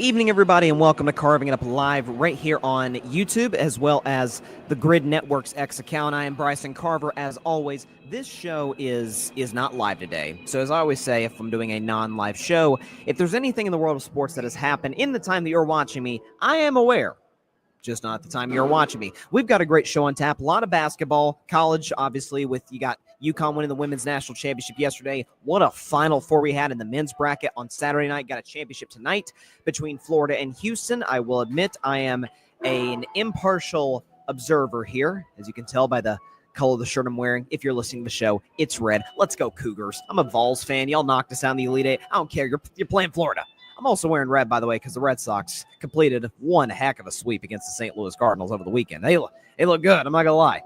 evening, everybody, and welcome to Carving It Up Live right here on YouTube, as well as the Grid Network's X account. I am Bryson Carver. As always, this show is not live today. So as I always say, if I'm doing a non-live show, if there's anything in the world of sports that has happened in the time that you're watching me, I am aware. Just not at the time you're watching me. We've got a great show on tap. A lot of basketball, college, obviously, with you got UConn winning the women's national championship yesterday. What a Final Four we had in the men's bracket on Saturday night. Got a championship tonight between Florida and Houston. I will admit I am an impartial observer here, as you can tell by the color of the shirt I'm wearing. If you're listening to the show, it's red. Let's go Cougars. I'm a Vols fan. Y'all knocked us out in the Elite Eight. I don't care. You're playing Florida. I'm also wearing red, by the way, because the Red Sox completed one heck of a sweep against the St. Louis Cardinals over the weekend. They look good. I'm not going to lie.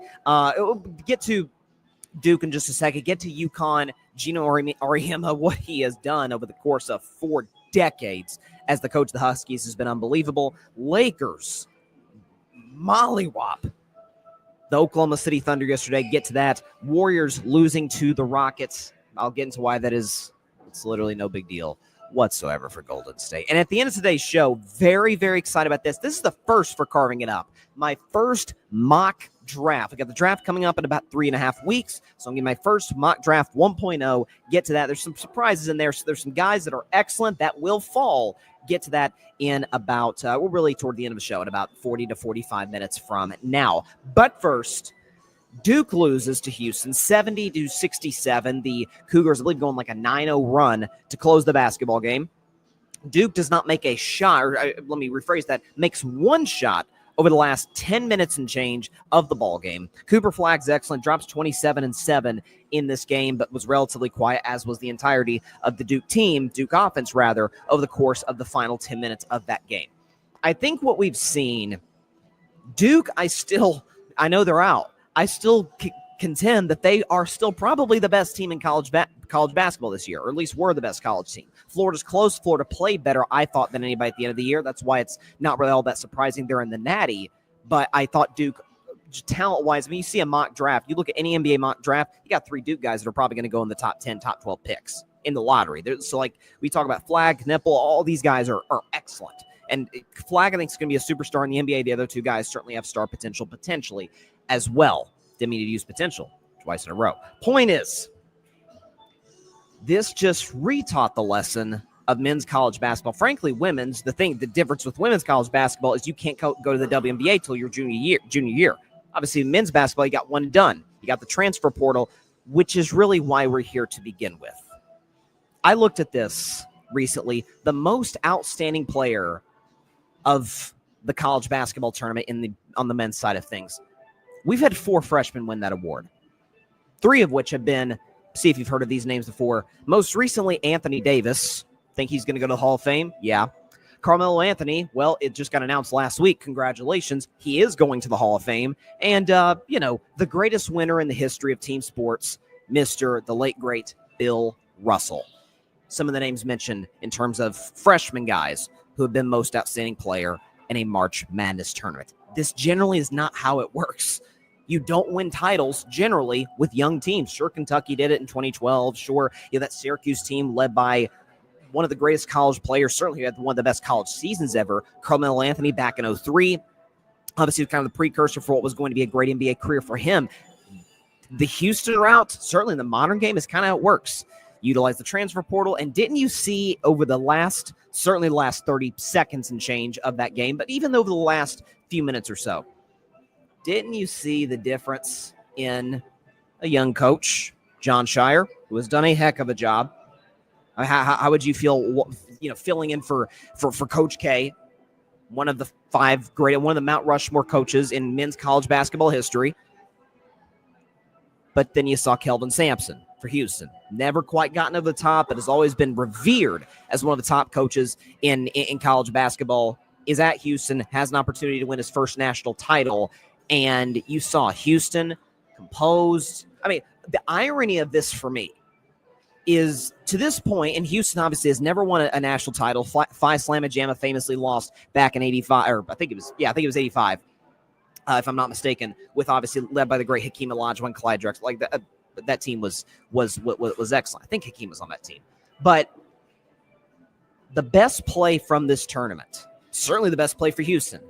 We'll get to Duke in just a second. Get to UConn. Geno Auriemma, what he has done over the course of 4 decades as the coach of the Huskies has been unbelievable. Lakers, mollywop the Oklahoma City Thunder yesterday. Get to that. Warriors losing to the Rockets. I'll get into why that is. It's literally no big deal whatsoever for Golden State. And at the end of today's show, very, very excited about this. This is the first for Carving It Up. My first mock draft. We got the draft coming up in about 3.5 weeks. So I'm getting my first mock draft 1.0. Get to that. There's some surprises in there. So there's some guys that are excellent that will fall. Get to that in about, we're really toward the end of the show in about 40 to 45 minutes from now. But first, Duke loses to Houston 70-67. The Cougars, I believe, going like a 9-0 run to close the basketball game. Duke does not make a shot, or let me rephrase that, makes one shot over the last 10 minutes and change of the ball game. Cooper Flagg's excellent, drops 27-7 in this game, but was relatively quiet, as was the entirety of the Duke team, Duke offense rather, over the course of the final 10 minutes of that game. I think what we've seen, Duke, I know they're out. I still contend that they are still probably the best team in college basketball this year, or at least were the best college team. Florida's close. Florida played better, I thought, than anybody at the end of the year. That's why it's not really all that surprising they're in the Natty. But I thought Duke, talent-wise, when you see a mock draft, you look at any NBA mock draft, you got 3 Duke guys that are probably going to go in the top 10, top 12 picks in the lottery. So, like, we talk about Flagg, Knipple, all these guys are excellent. And Flagg, I think, is going to be a superstar in the NBA. The other 2 guys certainly have star potential, potentially, as well. Didn't mean to use potential twice in a row. Point is, this just retaught the lesson of men's college basketball. Frankly, women's, the difference with women's college basketball is you can't go to the WNBA till your junior year. Obviously, men's basketball, you got one and done. You got the transfer portal, which is really why we're here to begin with. I looked at this recently. The most outstanding player of the college basketball tournament on the men's side of things. We've had 4 freshmen win that award, 3 of which have been, see if you've heard of these names before, most recently Anthony Davis. Think he's going to go to the Hall of Fame? Yeah. Carmelo Anthony, well, it just got announced last week. Congratulations. He is going to the Hall of Fame. And, the greatest winner in the history of team sports, the late, great Bill Russell. Some of the names mentioned in terms of freshman guys who have been most outstanding player in a March Madness tournament. This generally is not how it works. You don't win titles generally with young teams. Sure, Kentucky did it in 2012. Sure, that Syracuse team led by one of the greatest college players, certainly had one of the best college seasons ever, Carmelo Anthony back in 2003. Obviously, kind of the precursor for what was going to be a great NBA career for him. The Houston route, certainly in the modern game, is kind of how it works. Utilize the transfer portal, and didn't you see over the last 30 seconds and change of that game, but even over the last few minutes or so, didn't you see the difference in a young coach, John Shire, who has done a heck of a job? How would you feel, filling in for Coach K, one of the Mount Rushmore coaches in men's college basketball history? But then you saw Kelvin Sampson for Houston. Never quite gotten over the top, but has always been revered as one of the top coaches in college basketball. Is at Houston, has an opportunity to win his first national title, and you saw Houston composed. I mean, the irony of this for me is, to this point, and Houston obviously has never won a national title. Phi Slama Jama famously lost back in 85, or I think it was 85, if I'm not mistaken, with obviously led by the great Hakeem Olajuwon, Clyde Drexler. Like that team was excellent. I think Hakeem was on that team, but the best play from this tournament, certainly the best play for Houston,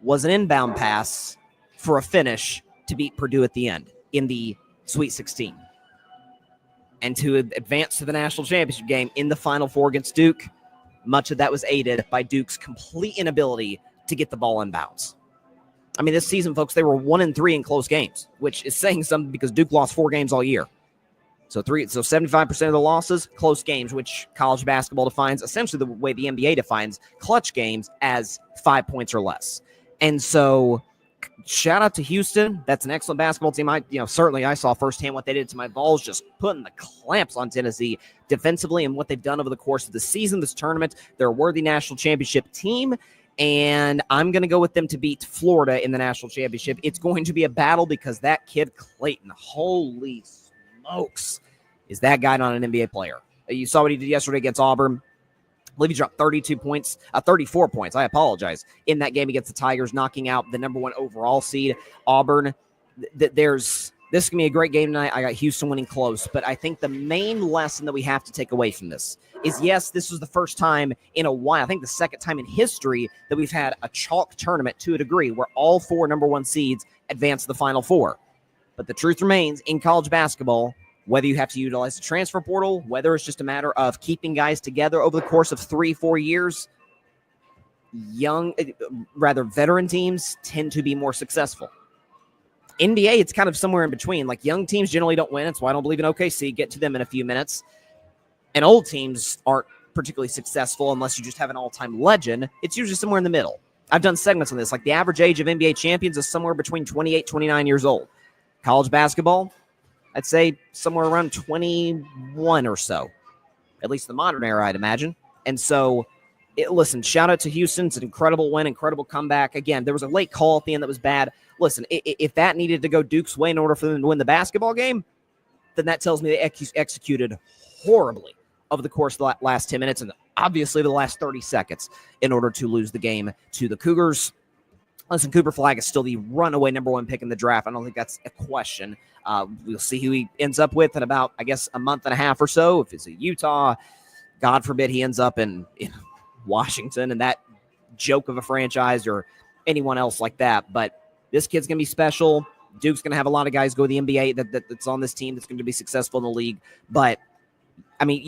was an inbound pass for a finish to beat Purdue at the end in the Sweet 16. And to advance to the national championship game in the Final Four against Duke, much of that was aided by Duke's complete inability to get the ball in bounds. I mean, this season, folks, they were 1-3 in close games, which is saying something because Duke lost 4 games all year. So 75% of the losses, close games, which college basketball defines, essentially the way the NBA defines clutch games, as 5 points or less. And so shout out to Houston. That's an excellent basketball team. Certainly I saw firsthand what they did to my Vols, just putting the clamps on Tennessee defensively, and what they've done over the course of the season, this tournament. They're a worthy national championship team, and I'm going to go with them to beat Florida in the national championship. It's going to be a battle because that kid Clayton, holy smokes, is that guy not an NBA player? You saw what he did yesterday against Auburn. I believe he dropped 34 points. I apologize. In that game against the Tigers, knocking out the number 1 overall seed, Auburn. This is going to be a great game tonight. I got Houston winning close, but I think the main lesson that we have to take away from this is, yes, this was the first time in a while, I think the second time in history that we've had a chalk tournament to a degree where all 4 number 1 seeds advance to the Final Four. But the truth remains, in college basketball, whether you have to utilize the transfer portal, whether it's just a matter of keeping guys together over the course of 3-4 years, veteran teams tend to be more successful. NBA, it's kind of somewhere in between. Like, young teams generally don't win. That's why I don't believe in OKC. Get to them in a few minutes. And old teams aren't particularly successful unless you just have an all-time legend. It's usually somewhere in the middle. I've done segments on this. Like, the average age of NBA champions is somewhere between 28, 29 years old. College basketball, I'd say somewhere around 21 or so, at least the modern era, I'd imagine. And so, listen, shout out to Houston. It's an incredible win, incredible comeback. Again, there was a late call at the end that was bad. Listen, if that needed to go Duke's way in order for them to win the basketball game, then that tells me they executed horribly over the course of the last 10 minutes and obviously the last 30 seconds in order to lose the game to the Cougars. Listen, Cooper Flagg is still the runaway number 1 pick in the draft. I don't think that's a question. We'll see who he ends up with in about, I guess, a month and a half or so. If it's a Utah, God forbid he ends up in Washington and that joke of a franchise, or anyone else like that. But this kid's going to be special. Duke's going to have a lot of guys go to the NBA that's on this team that's going to be successful in the league. But, I mean,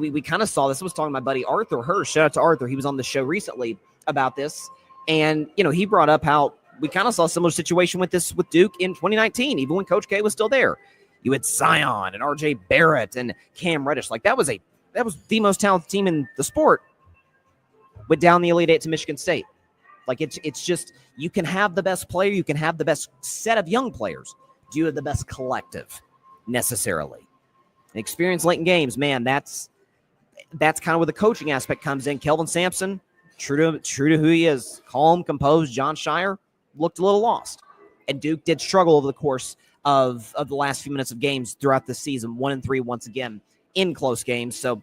we kind of saw this. I was talking to my buddy Arthur Hirsch. Shout out to Arthur. He was on the show recently about this. And, he brought up how we kind of saw a similar situation with Duke in 2019, even when Coach K was still there. You had Zion and RJ Barrett and Cam Reddish. Like, that was the most talented team in the sport. Went down the Elite Eight to Michigan State. Like, it's just, you can have the best player, you can have the best set of young players. Do you have the best collective necessarily? And experience late in games, man, that's kind of where the coaching aspect comes in. Kelvin Sampson, true to who he is, calm, composed. John Shire looked a little lost. And Duke did struggle over the course of the last few minutes of games throughout the season, 1-3 once again in close games. So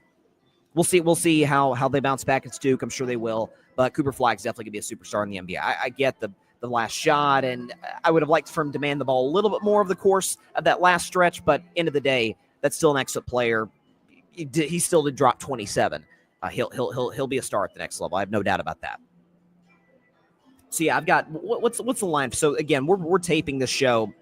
we'll see how they bounce back against Duke. I'm sure they will. But Cooper Flagg's definitely going to be a superstar in the NBA. I get the last shot, and I would have liked for him to demand the ball a little bit more over the course of that last stretch. But end of the day, that's still an excellent player. He still did drop 27. He'll be a star at the next level. I have no doubt about that. So yeah, I've got what's the line? So again, we're taping this show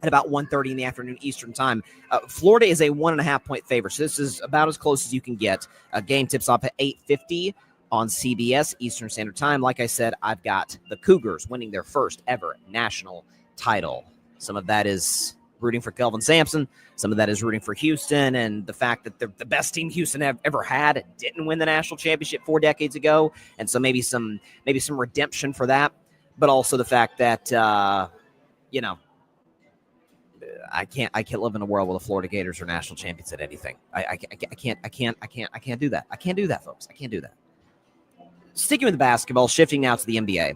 at about 1:30 in the afternoon Eastern time. Florida is a 1.5 point favorite. So this is about as close as you can get. Game tips off at 8:50 on CBS Eastern Standard Time. Like I said, I've got the Cougars winning their first ever national title. Some of that is rooting for Kelvin Sampson. Some of that is rooting for Houston and the fact that they're the best team Houston have ever had. Didn't win the national championship 4 decades ago. And so maybe some redemption for that. But also the fact that, I can't live in a world where the Florida Gators are national champions at anything. I can't do that. I can't do that, folks. I can't do that. Sticking with the basketball, shifting now to the NBA.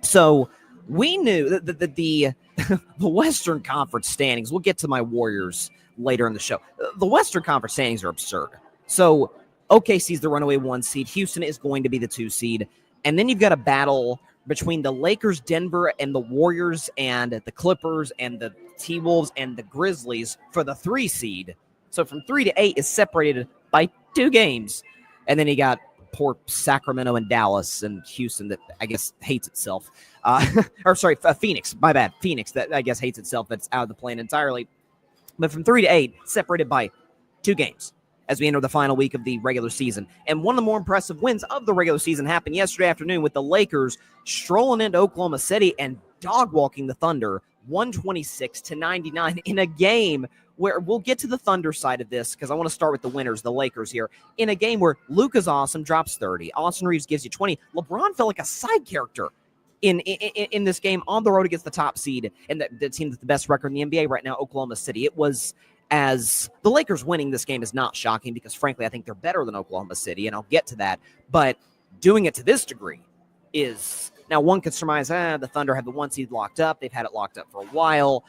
So we knew that the Western Conference standings, we'll get to my Warriors later in the show. The Western Conference standings are absurd. So OKC's the runaway 1 seed. Houston is going to be the 2 seed. And then you've got a battle between the Lakers, Denver, and the Warriors, and the Clippers, and the T-Wolves, and the Grizzlies for the 3 seed. So from 3 to 8 is separated by 2 games. And then you got poor Sacramento and Dallas and Houston that I guess hates itself. Phoenix. My bad. Phoenix that I guess hates itself. That's out of the plan entirely. But from 3 to 8, separated by 2 games as we enter the final week of the regular season. And one of the more impressive wins of the regular season happened yesterday afternoon with the Lakers strolling into Oklahoma City and dog-walking the Thunder 126-99 in a game where we'll get to the Thunder side of this because I want to start with the winners, the Lakers here, in a game where Luka's awesome, drops 30. Austin Reeves gives you 20. LeBron felt like a side character in this game on the road against the top seed and the team with the best record in the NBA right now, Oklahoma City. It was, as the Lakers winning this game is not shocking because, frankly, I think they're better than Oklahoma City, and I'll get to that. But doing it to this degree is, now one could surmise, the Thunder have the 1 seed locked up. They've had it locked up for a while.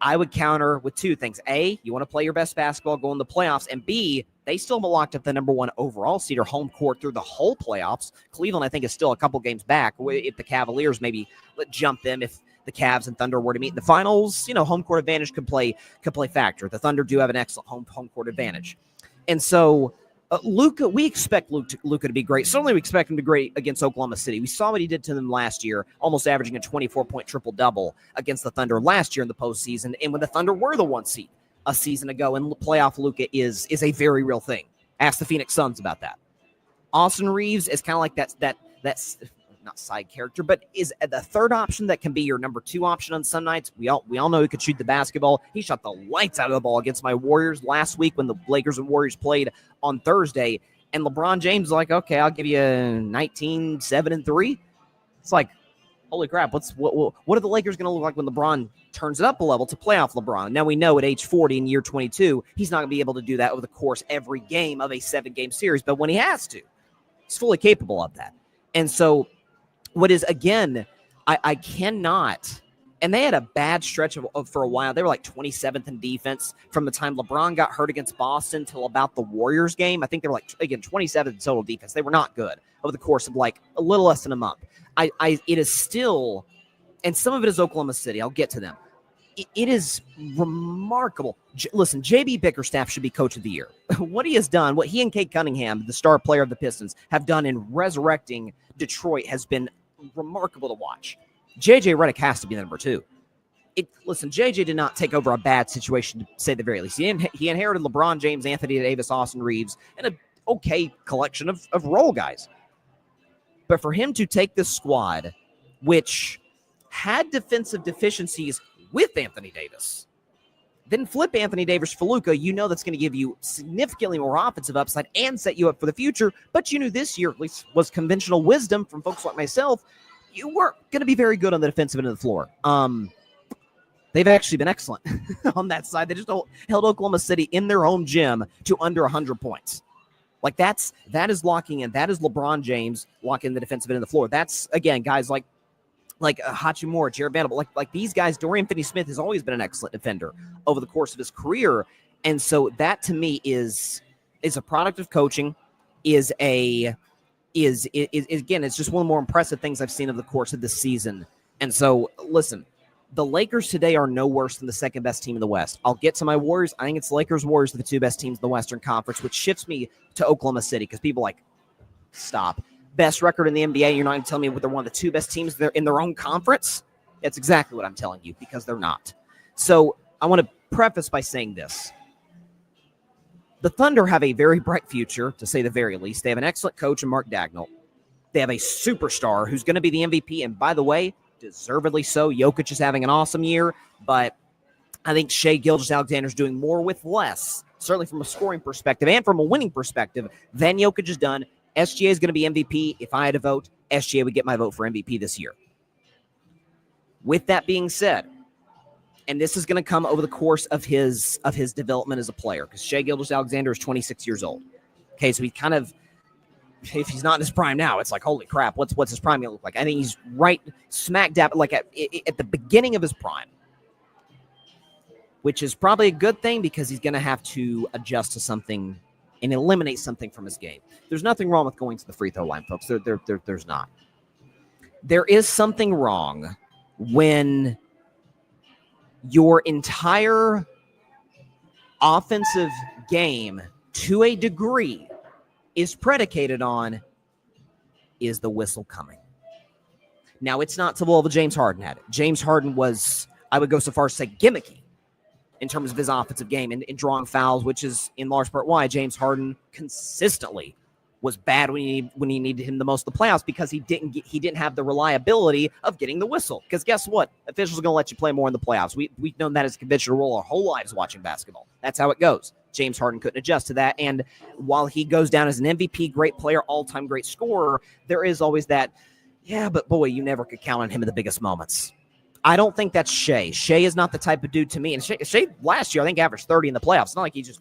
I would counter with 2 things. A, you want to play your best basketball, go in the playoffs. And B, they still have locked up the number 1 overall seed or home court through the whole playoffs. Cleveland, I think, is still a couple games back. If the Cavaliers maybe jump them, if the Cavs and Thunder were to meet in the finals, home court advantage could play factor. The Thunder do have an excellent home court advantage. And so Luka, we expect Luka to be great. Certainly we expect him to be great against Oklahoma City. We saw what he did to them last year, almost averaging a 24-point triple-double against the Thunder last year in the postseason. And when the Thunder were the 1 seed a season ago, and playoff Luka is a very real thing. Ask the Phoenix Suns about that. Austin Reeves is kind of like that's not side character, but is the third option that can be your number 2 option on some nights. We all know he could shoot the basketball. He shot the lights out of the ball against my Warriors last week when the Lakers and Warriors played on Thursday. And LeBron James is like, okay, I'll give you 19, 7, and 3. It's like, holy crap, what are the Lakers going to look like when LeBron turns it up a level to playoff LeBron? Now we know at age 40 in year 22, he's not going to be able to do that over the course every game of a 7-game series. But when he has to, he's fully capable of that. And so what is, again, I cannot, and they had a bad stretch for a while. They were like 27th in defense from the time LeBron got hurt against Boston till about the Warriors game. I think they were like, again, 27th in total defense. They were not good over the course of like a little less than a month. It is still, and some of it is Oklahoma City. I'll get to them. It is remarkable. Listen, J.B. Bickerstaff should be coach of the year. What he has done, what he and Kate Cunningham, the star player of the Pistons, have done in resurrecting Detroit has been remarkable to watch. J.J. Redick has to be number 2. Listen, J.J. did not take over a bad situation, to say the very least. He inherited LeBron James, Anthony Davis, Austin Reeves, and an okay collection of role guys. But for him to take this squad, which had defensive deficiencies with Anthony Davis, then flip Anthony Davis for Luka, that's going to give you significantly more offensive upside and set you up for the future. But you knew this year, at least was conventional wisdom from folks like myself, you weren't going to be very good on the defensive end of the floor. They've actually been excellent on that side. They just held Oklahoma City in their home gym to under 100 points. Like that is locking in. That is LeBron James locking the defensive end of the floor. That's, again, guys like Hachimura, Jared Vanderbilt, like these guys. Dorian Finney-Smith has always been an excellent defender over the course of his career. And so that to me is a product of coaching, is again, it's just one of the more impressive things I've seen over the course of this season. And so listen, the Lakers today are no worse than the second best team in the West. I'll get to my Warriors. I think it's Lakers Warriors are the 2 best teams in the Western Conference, which shifts me to Oklahoma City because people like, stop. Best record in the NBA, you're not going to tell me they're one of the 2 best teams in their own conference? That's exactly what I'm telling you, because they're not. So I want to preface by saying this. The Thunder have a very bright future, to say the very least. They have an excellent coach in Mark Dagnall. They have a superstar who's going to be the MVP, and by the way, deservedly so. Jokic is having an awesome year, but I think Shai Gilgeous-Alexander is doing more with less, certainly from a scoring perspective and from a winning perspective, than Jokic has done. SGA is going to be MVP. If I had to vote, SGA would get my vote for MVP this year. With that being said, and this is going to come over the course of his development as a player, because Shai Gilgeous-Alexander is 26 years old. Okay, so he kind of, if he's not in his prime now, it's like, holy crap, what's his prime going to look like? I think he's right smack dab, like at the beginning of his prime, which is probably a good thing because he's going to have to adjust to something and eliminate something from his game. There's nothing wrong with going to the free throw line, folks. There's not. There is something wrong when your entire offensive game, to a degree, is predicated on, is the whistle coming? Now, it's not to the level James Harden had it. James Harden was, I would go so far as to say, gimmicky in terms of his offensive game and drawing fouls, which is in large part why James Harden consistently was bad when he needed him the most in the playoffs, because he didn't have the reliability of getting the whistle. Because guess what? Officials are going to let you play more in the playoffs. We've known that as a conventional rule our whole lives watching basketball. That's how it goes. James Harden couldn't adjust to that. And while he goes down as an MVP, great player, all-time great scorer, there is always that, yeah, but boy, you never could count on him in the biggest moments. I don't think that's Shea. Shea is not the type of dude to me. And Shea last year, I think, averaged 30 in the playoffs. It's not like he just,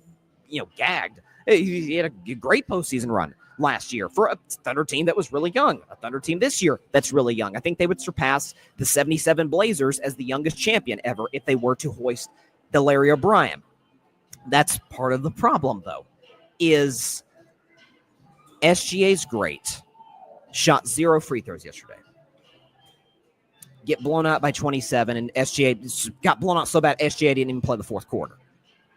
gagged. He had a great postseason run last year for a Thunder team that was really young, a Thunder team this year that's really young. I think they would surpass the 77 Blazers as the youngest champion ever if they were to hoist the Larry O'Brien. That's part of the problem, though, is SGA's great. Shot 0 free throws yesterday. Get blown out by 27, and SGA got blown out so bad SGA didn't even play the fourth quarter.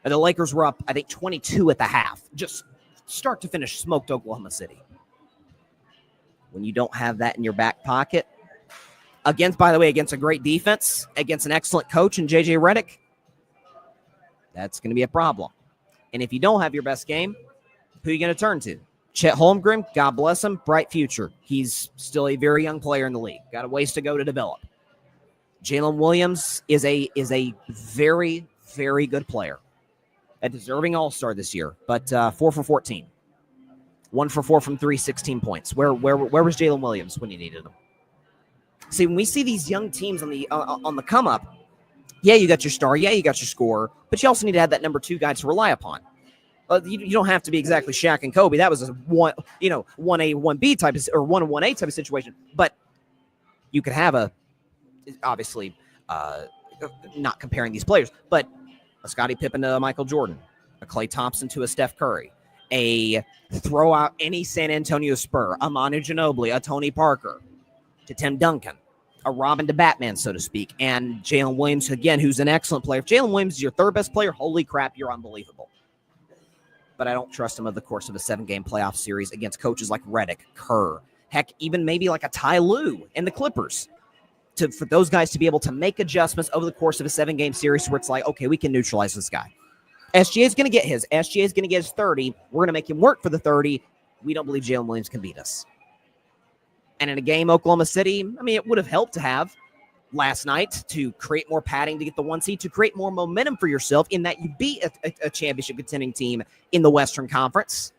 And the Lakers were up, I think, 22 at the half. Just start to finish smoked Oklahoma City. When you don't have that in your back pocket, against a great defense, against an excellent coach in J.J. Redick, that's going to be a problem. And if you don't have your best game, who are you going to turn to? Chet Holmgren, God bless him, bright future. He's still a very young player in the league. Got a ways to go to develop. Jalen Williams is a very, very good player. A deserving all-star this year, but 4 for 14. 1 for 4 from 3, 16 points. Where was Jalen Williams when you needed him? See, when we see these young teams on the come-up, yeah, you got your star, yeah, you got your scorer, but you also need to have that number 2 guy to rely upon. You don't have to be exactly Shaq and Kobe. That was a 1A, 1B type of, or 1A type of situation. But you could have obviously, not comparing these players, but a Scottie Pippen to a Michael Jordan, a Klay Thompson to a Steph Curry, a throw out any San Antonio Spur, a Manu Ginobili, a Tony Parker to Tim Duncan, a Robin to Batman, so to speak, and Jalen Williams, again, who's an excellent player. If Jalen Williams is your third best player, holy crap, you're unbelievable. But I don't trust him over the course of a 7-game playoff series against coaches like Redick, Kerr, heck, even maybe like a Ty Lue and the Clippers, for those guys to be able to make adjustments over the course of a 7-game series where it's like, okay, we can neutralize this guy. SGA is going to get his. SGA is going to get his 30. We're going to make him work for the 30. We don't believe Jalen Williams can beat us. And in a game, Oklahoma City, it would have helped to have last night to create more padding to get the 1 seed, to create more momentum for yourself in that you beat a championship contending team in the Western Conference.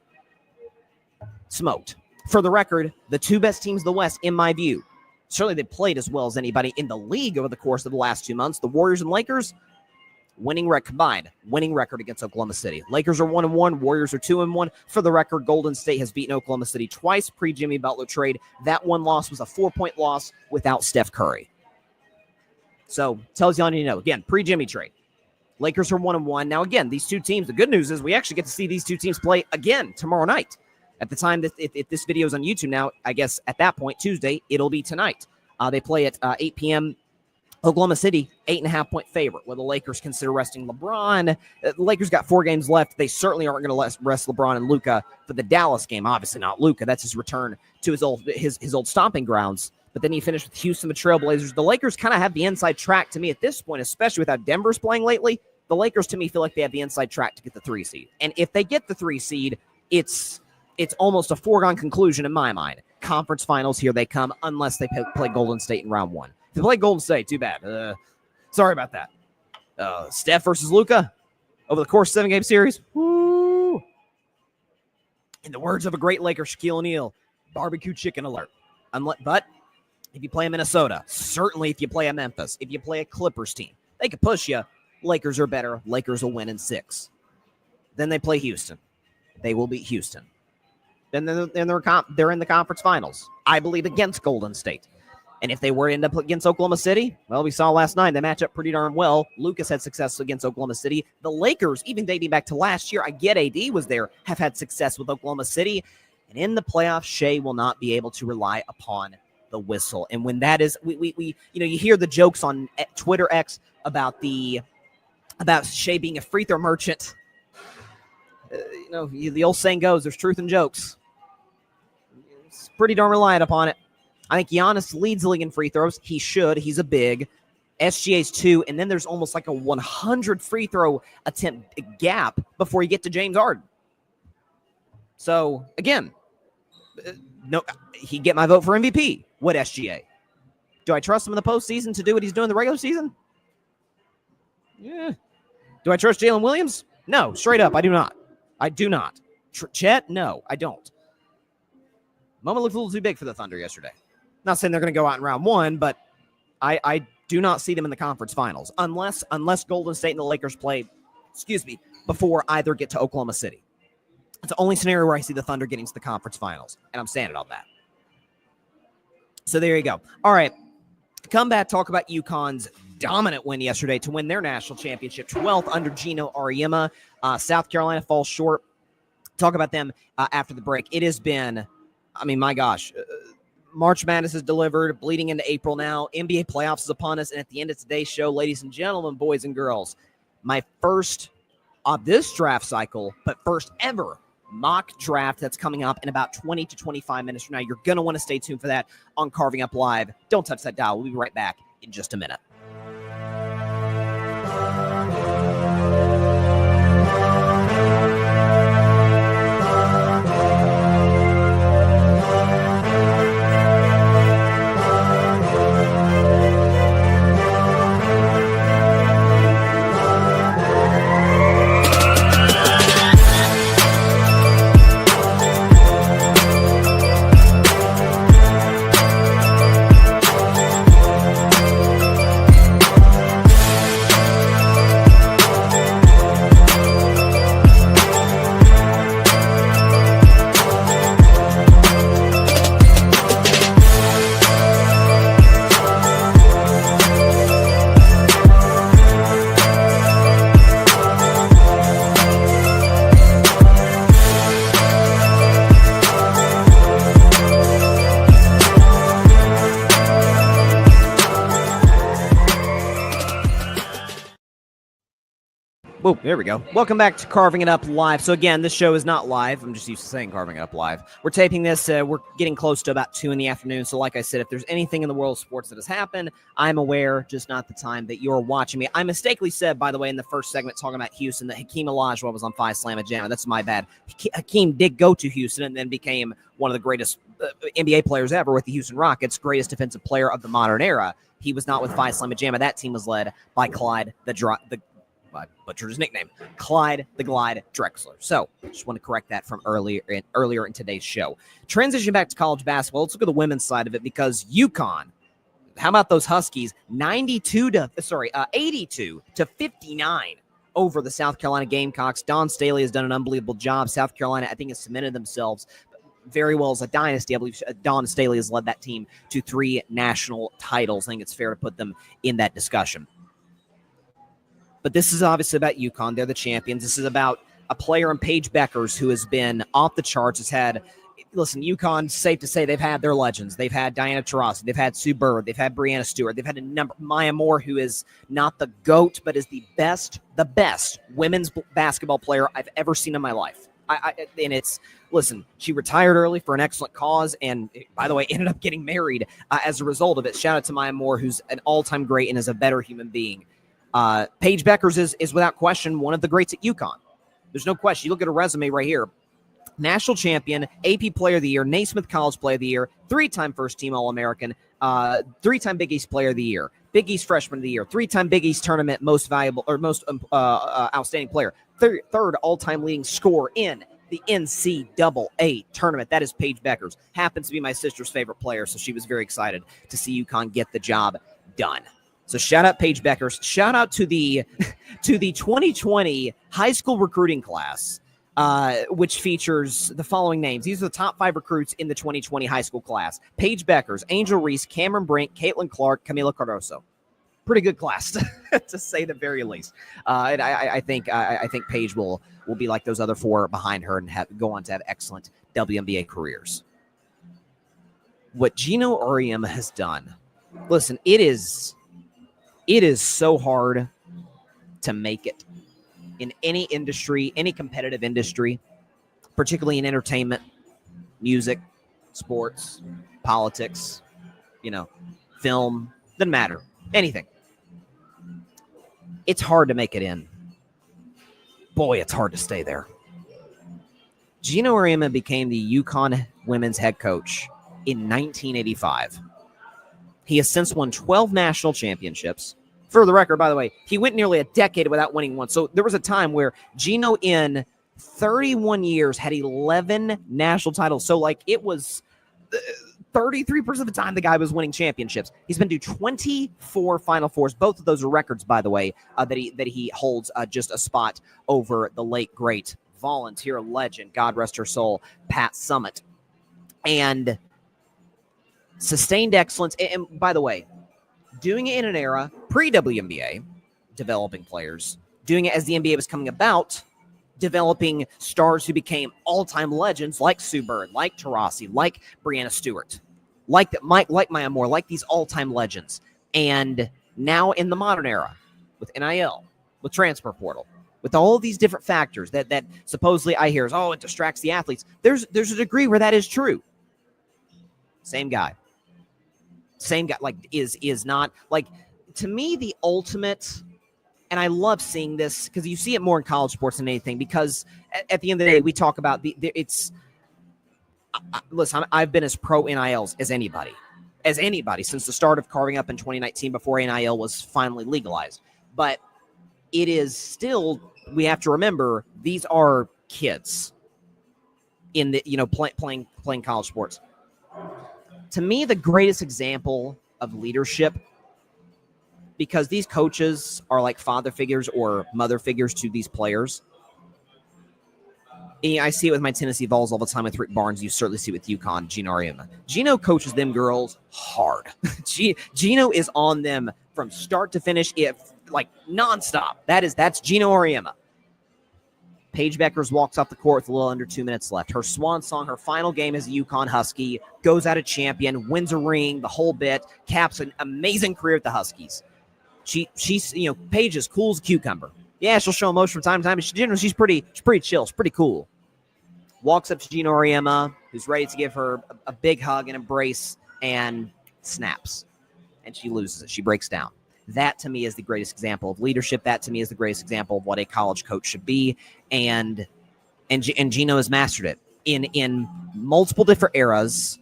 Smoked. For the record, the 2 best teams in the West, in my view, certainly they played as well as anybody in the league over the course of the last 2 months. The Warriors and Lakers, winning record against Oklahoma City. Lakers are 1-1. Warriors are 2-1. For the record, Golden State has beaten Oklahoma City twice pre-Jimmy Butler trade. That one loss was a 4-point loss without Steph Curry. So, tells you all you need to know. Again, pre-Jimmy trade. Lakers are 1-1. Now, again, these 2 teams, the good news is we actually get to see these 2 teams play again tomorrow night. At the time that if this video is on YouTube now, I guess at that point, Tuesday, it'll be tonight. They play at 8 p.m. Oklahoma City, 8.5-point favorite, where the Lakers consider resting LeBron. The Lakers got 4 games left. They certainly aren't going to rest LeBron and Luka for the Dallas game. Obviously not Luka. That's his return to his old stomping grounds. But then he finished with Houston, the Trailblazers. The Lakers kind of have the inside track to me at this point, especially with how Denver's playing lately. The Lakers, to me, feel like they have the inside track to get the 3 seed. And if they get the 3 seed, it's almost a foregone conclusion in my mind. Conference finals, here they come, unless they play Golden State in round 1. If they play Golden State, too bad. Sorry about that. Steph versus Luka over the course of 7-game series. Woo! In the words of a great Laker, Shaquille O'Neal, barbecue chicken alert. But if you play Minnesota, certainly if you play a Memphis, if you play a Clippers team, they could push you. Lakers are better. Lakers will win in 6. Then they play Houston. They will beat Houston. Then they're in the conference finals, I believe, against Golden State. And if they were to end up against Oklahoma City, well, we saw last night, they match up pretty darn well. Lucas had success against Oklahoma City. The Lakers, even dating back to last year, I get AD was there, have had success with Oklahoma City. And in the playoffs, Shea will not be able to rely upon the whistle. And when that is, you hear the jokes on Twitter X about Shea being a free throw merchant. The old saying goes, there's truth in jokes. pretty darn reliant upon it. I think Giannis leads the league in free throws. He should. He's a big. SGA's 2, and then there's almost like a 100 free throw attempt gap before you get to James Harden. So, again, no, he'd get my vote for MVP. Would SGA? Do I trust him in the postseason to do what he's doing in the regular season? Yeah. Do I trust Jalen Williams? No, straight up, I do not. I do not. Chet? No, I don't. Moment looked a little too big for the Thunder yesterday. Not saying they're going to go out in round 1, but I do not see them in the conference finals unless Golden State and the Lakers play, before either get to Oklahoma City. It's the only scenario where I see the Thunder getting to the conference finals, and I'm standing on that. So there you go. All right, come back, talk about UConn's dominant win yesterday to win their national championship, 12th under Geno Auriemma. South Carolina falls short. Talk about them after the break. It has been, my gosh, March Madness is delivered, bleeding into April now. NBA playoffs is upon us, and at the end of today's show, ladies and gentlemen, boys and girls, my first of this draft cycle, but first ever mock draft that's coming up in about 20 to 25 minutes from now. You're going to want to stay tuned for that on Carving Up Live. Don't touch that dial. We'll be right back in just a minute. Whoa, there we go. Welcome back to Carving It Up Live. So again, this show is not live. I'm just used to saying Carving It Up Live. We're taping this. We're getting close to about 2 in the afternoon. So like I said, if there's anything in the world of sports that has happened, I'm aware, just not the time that you're watching me. I mistakenly said, by the way, in the first segment talking about Houston, that Hakeem Olajuwon was on Phi Slamma Jamma. That's my bad. Hakeem did go to Houston and then became one of the greatest NBA players ever with the Houston Rockets, greatest defensive player of the modern era. He was not with Phi Slamma Jamma. That team was led by Clyde I butchered his nickname, Clyde the Glide Drexler. So just want to correct that from earlier in today's show. Transition back to college basketball. Let's look at the women's side of it because UConn, how about those Huskies? 82 to 59 over the South Carolina Gamecocks. Dawn Staley has done an unbelievable job. South Carolina, I think, has cemented themselves very well as a dynasty. I believe Dawn Staley has led that team to 3 national titles. I think it's fair to put them in that discussion. But this is obviously about UConn. They're the champions. This is about a player in Paige Beckers who has been off the charts. UConn, safe to say, they've had their legends. They've had Diana Taurasi. They've had Sue Bird. They've had Brianna Stewart. They've had Maya Moore, who is not the GOAT, but is the best women's basketball player I've ever seen in my life. She retired early for an excellent cause, and by the way, ended up getting married as a result of it. Shout out to Maya Moore, who's an all-time great and is a better human being. Paige Beckers is without question one of the greats at UConn. There's no question. You look at her resume right here. National champion, AP Player of the Year, Naismith College Player of the Year, 3-time first-team All-American, 3-time Big East Player of the Year, Big East Freshman of the Year, 3-time Big East Tournament most valuable or most outstanding player, third all-time leading scorer in the NCAA tournament. That is Paige Beckers. Happens to be my sister's favorite player, so she was very excited to see UConn get the job done. So shout out Paige Beckers. Shout out to the 2020 high school recruiting class, which features the following names. These are the top 5 recruits in the 2020 high school class: Paige Beckers, Angel Reese, Cameron Brink, Caitlin Clark, Camila Cardoso. Pretty good class, to say the very least. And I think Paige will be like those other 4 behind her and go on to have excellent WNBA careers. What Geno Auriemma has done, listen, it is so hard to make it in any industry, any competitive industry, particularly in entertainment, music, sports, politics, film, doesn't matter. Anything. It's hard to make it in. Boy, it's hard to stay there. Geno Auriemma became the UConn women's head coach in 1985. He has since won 12 national championships. For the record, by the way, he went nearly a decade without winning one. So there was a time where Geno, in 31 years, had 11 national titles. So, it was 33% of the time the guy was winning championships. He's been to 24 Final Fours. Both of those are records, by the way, that he holds just a spot over the late, great volunteer legend, God rest her soul, Pat Summitt. And sustained excellence. And by the way, doing it in an era pre-WNBA, developing players, doing it as the NBA was coming about, developing stars who became all-time legends like Sue Bird, like Taurasi, like Breanna Stewart, like Maya Moore, like these all-time legends. And now in the modern era, with NIL, with transfer portal, with all of these different factors that supposedly I hear is, it distracts the athletes. There's a degree where that is true. Same guy, is not, to me, the ultimate. And I love seeing this because you see it more in college sports than anything, because at the end of the day, we talk about listen, I've been as pro NILs as anybody since the start of carving up in 2019, before NIL was finally legalized. But it is still, we have to remember, these are kids in the, playing college sports. To me, the greatest example of leadership, because these coaches are like father figures or mother figures to these players. I see it with my Tennessee Vols all the time with Rick Barnes. You certainly see it with UConn, Geno Auriemma. Geno coaches them girls hard. Geno is on them from start to finish, nonstop. That's Geno Auriemma. Paige Beckers walks off the court with a little under 2 minutes left. Her swan song, her final game as a UConn Husky, goes out a champion, wins a ring, the whole bit, caps an amazing career at the Huskies. She's Paige is cool as a cucumber. Yeah, she'll show emotion from time to time, but she's pretty chill. She's pretty cool. Walks up to Geno Auriemma, who's ready to give her a big hug and embrace, and snaps. And she loses it. She breaks down. That, to me, is the greatest example of leadership. That, to me, is the greatest example of what a college coach should be. And Geno has mastered it in multiple different eras,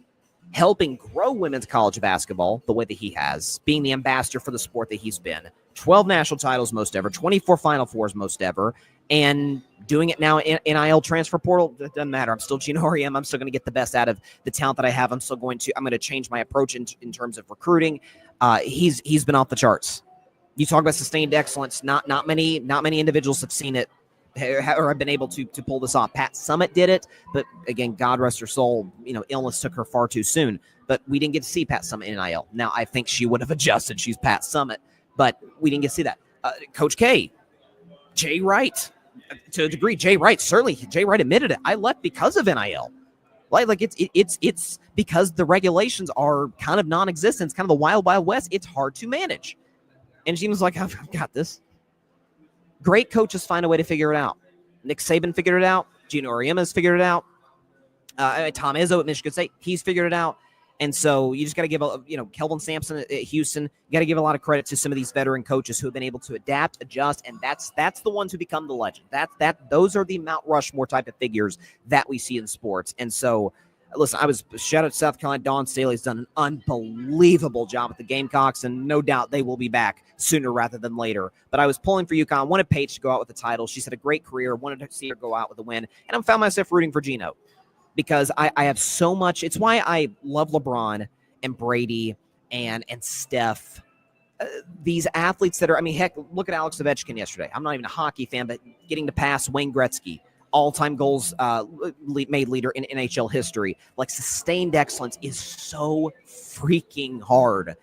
helping grow women's college basketball the way that he has, being the ambassador for the sport that he's been. 12 national titles, most ever, 24 Final Fours, most ever, and doing it now in NIL transfer portal. It doesn't matter. I'm still Geno Auriemma. I'm still going to get the best out of the talent that I have. I'm going to change my approach in terms of recruiting. He's been off the charts. You talk about sustained excellence. Not many individuals have seen it or have been able to pull this off. Pat Summitt did it, but again, God rest her soul, illness took her far too soon. But we didn't get to see Pat Summitt in NIL. Now, I think she would have adjusted. She's Pat Summitt, but we didn't get to see that. Coach K, Jay Wright, to a degree, Jay Wright admitted it. I left because of NIL. It's because the regulations are kind of non-existent. It's kind of the wild, wild west. It's hard to manage. And she was like, I've got this. Great coaches find a way to figure it out. Nick Saban figured it out. Geno Auriemma has figured it out. Tom Izzo at Michigan State, he's figured it out. And so you just got to give, Kelvin Sampson at Houston, you got to give a lot of credit to some of these veteran coaches who have been able to adapt, adjust, and that's the ones who become the legend. Those are the Mount Rushmore type of figures that we see in sports. And so, listen, shout out to South Carolina. Dawn Staley's done an unbelievable job with the Gamecocks, and no doubt they will be back sooner rather than later. But I was pulling for UConn. Wanted Paige to go out with the title. She's had a great career. Wanted to see her go out with a win. And I found myself rooting for Geno because I have so much. It's why I love LeBron and Brady and Steph. These athletes that are, heck, look at Alex Ovechkin yesterday. I'm not even a hockey fan, but getting to pass Wayne Gretzky, all-time goals made leader in NHL history. Sustained excellence is so freaking hard.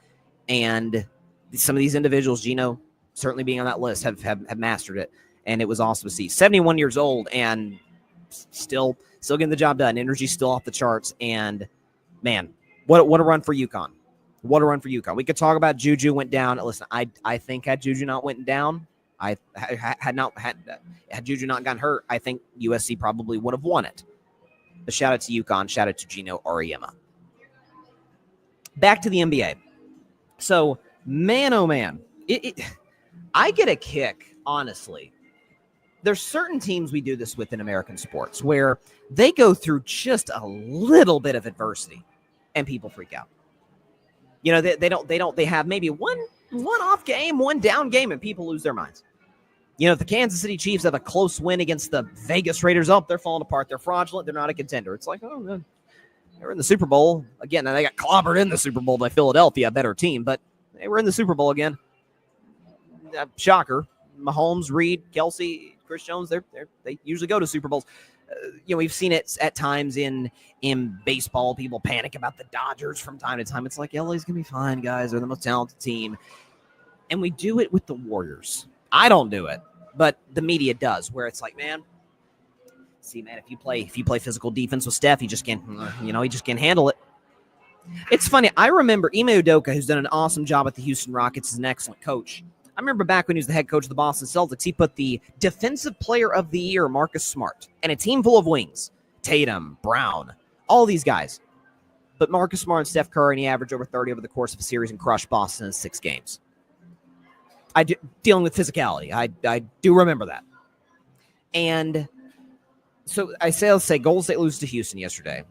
And some of these individuals, Geno, certainly being on that list, have mastered it. And it was awesome to see. 71 years old and still getting the job done. Energy's still off the charts. And, man, what a run for UConn. What a run for UConn. We could talk about Juju went down. Listen, I think had Juju not went down, had Juju not gotten hurt, I think USC probably would have won it. But shout out to UConn. Shout out to Geno Auriemma. back to the NBA. So, man, oh man, I get a kick, honestly. There's certain teams we do this with in American sports where they go through just a little bit of adversity and people freak out. You know, they have maybe one off game, one down game, and people lose their minds. You know, if the Kansas City Chiefs have a close win against the Vegas Raiders, they're falling apart. They're fraudulent. They're not a contender. It's like, oh, they were in the Super Bowl. Again, they got clobbered in the Super Bowl by Philadelphia, a better team, but they were in the Super Bowl again. Shocker. Mahomes, Reed, Kelsey, Chris Jones, they usually go to Super Bowls. You know, we've seen it at times in baseball. People panic about the Dodgers from time to time. It's like, LA's going to be fine, guys. They're the most talented team. And we do it with the Warriors. I don't do it, but the media does, where it's like, man, see, man, if you play physical defense with Steph, he just can't handle it. It's funny. I remember Ime Udoka, who's done an awesome job at the Houston Rockets, is an excellent coach. I remember back when he was the head coach of the Boston Celtics, he put the defensive player of the year, Marcus Smart, and a team full of wings, Tatum, Brown, all these guys. But Marcus Smart and Steph Curry, and he averaged over 30 over the course of a series and crushed Boston in 6 games. Dealing with physicality. I do remember that. And so let's say Golden State loses to Houston yesterday.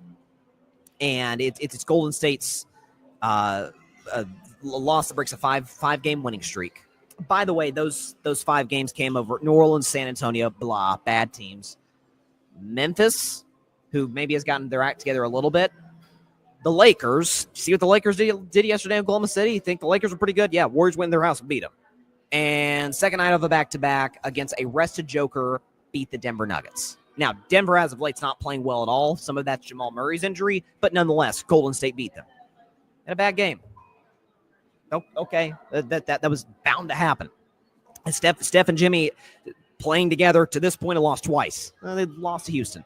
And it's Golden State's loss that breaks a five-game winning streak. By the way, those 5 games came over New Orleans, San Antonio, blah, bad teams. Memphis, who maybe has gotten their act together a little bit. The Lakers, see what the Lakers did yesterday in Oklahoma City? You think the Lakers were pretty good? Yeah, Warriors win their house and beat them. And second night of a back-to-back against a rested Joker, beat the Denver Nuggets. Now, Denver, as of late, is not playing well at all. Some of that's Jamal Murray's injury, but nonetheless, Golden State beat them. In a bad game. Oh, okay, that was bound to happen. And Steph and Jimmy playing together to this point have lost twice. They lost to Houston.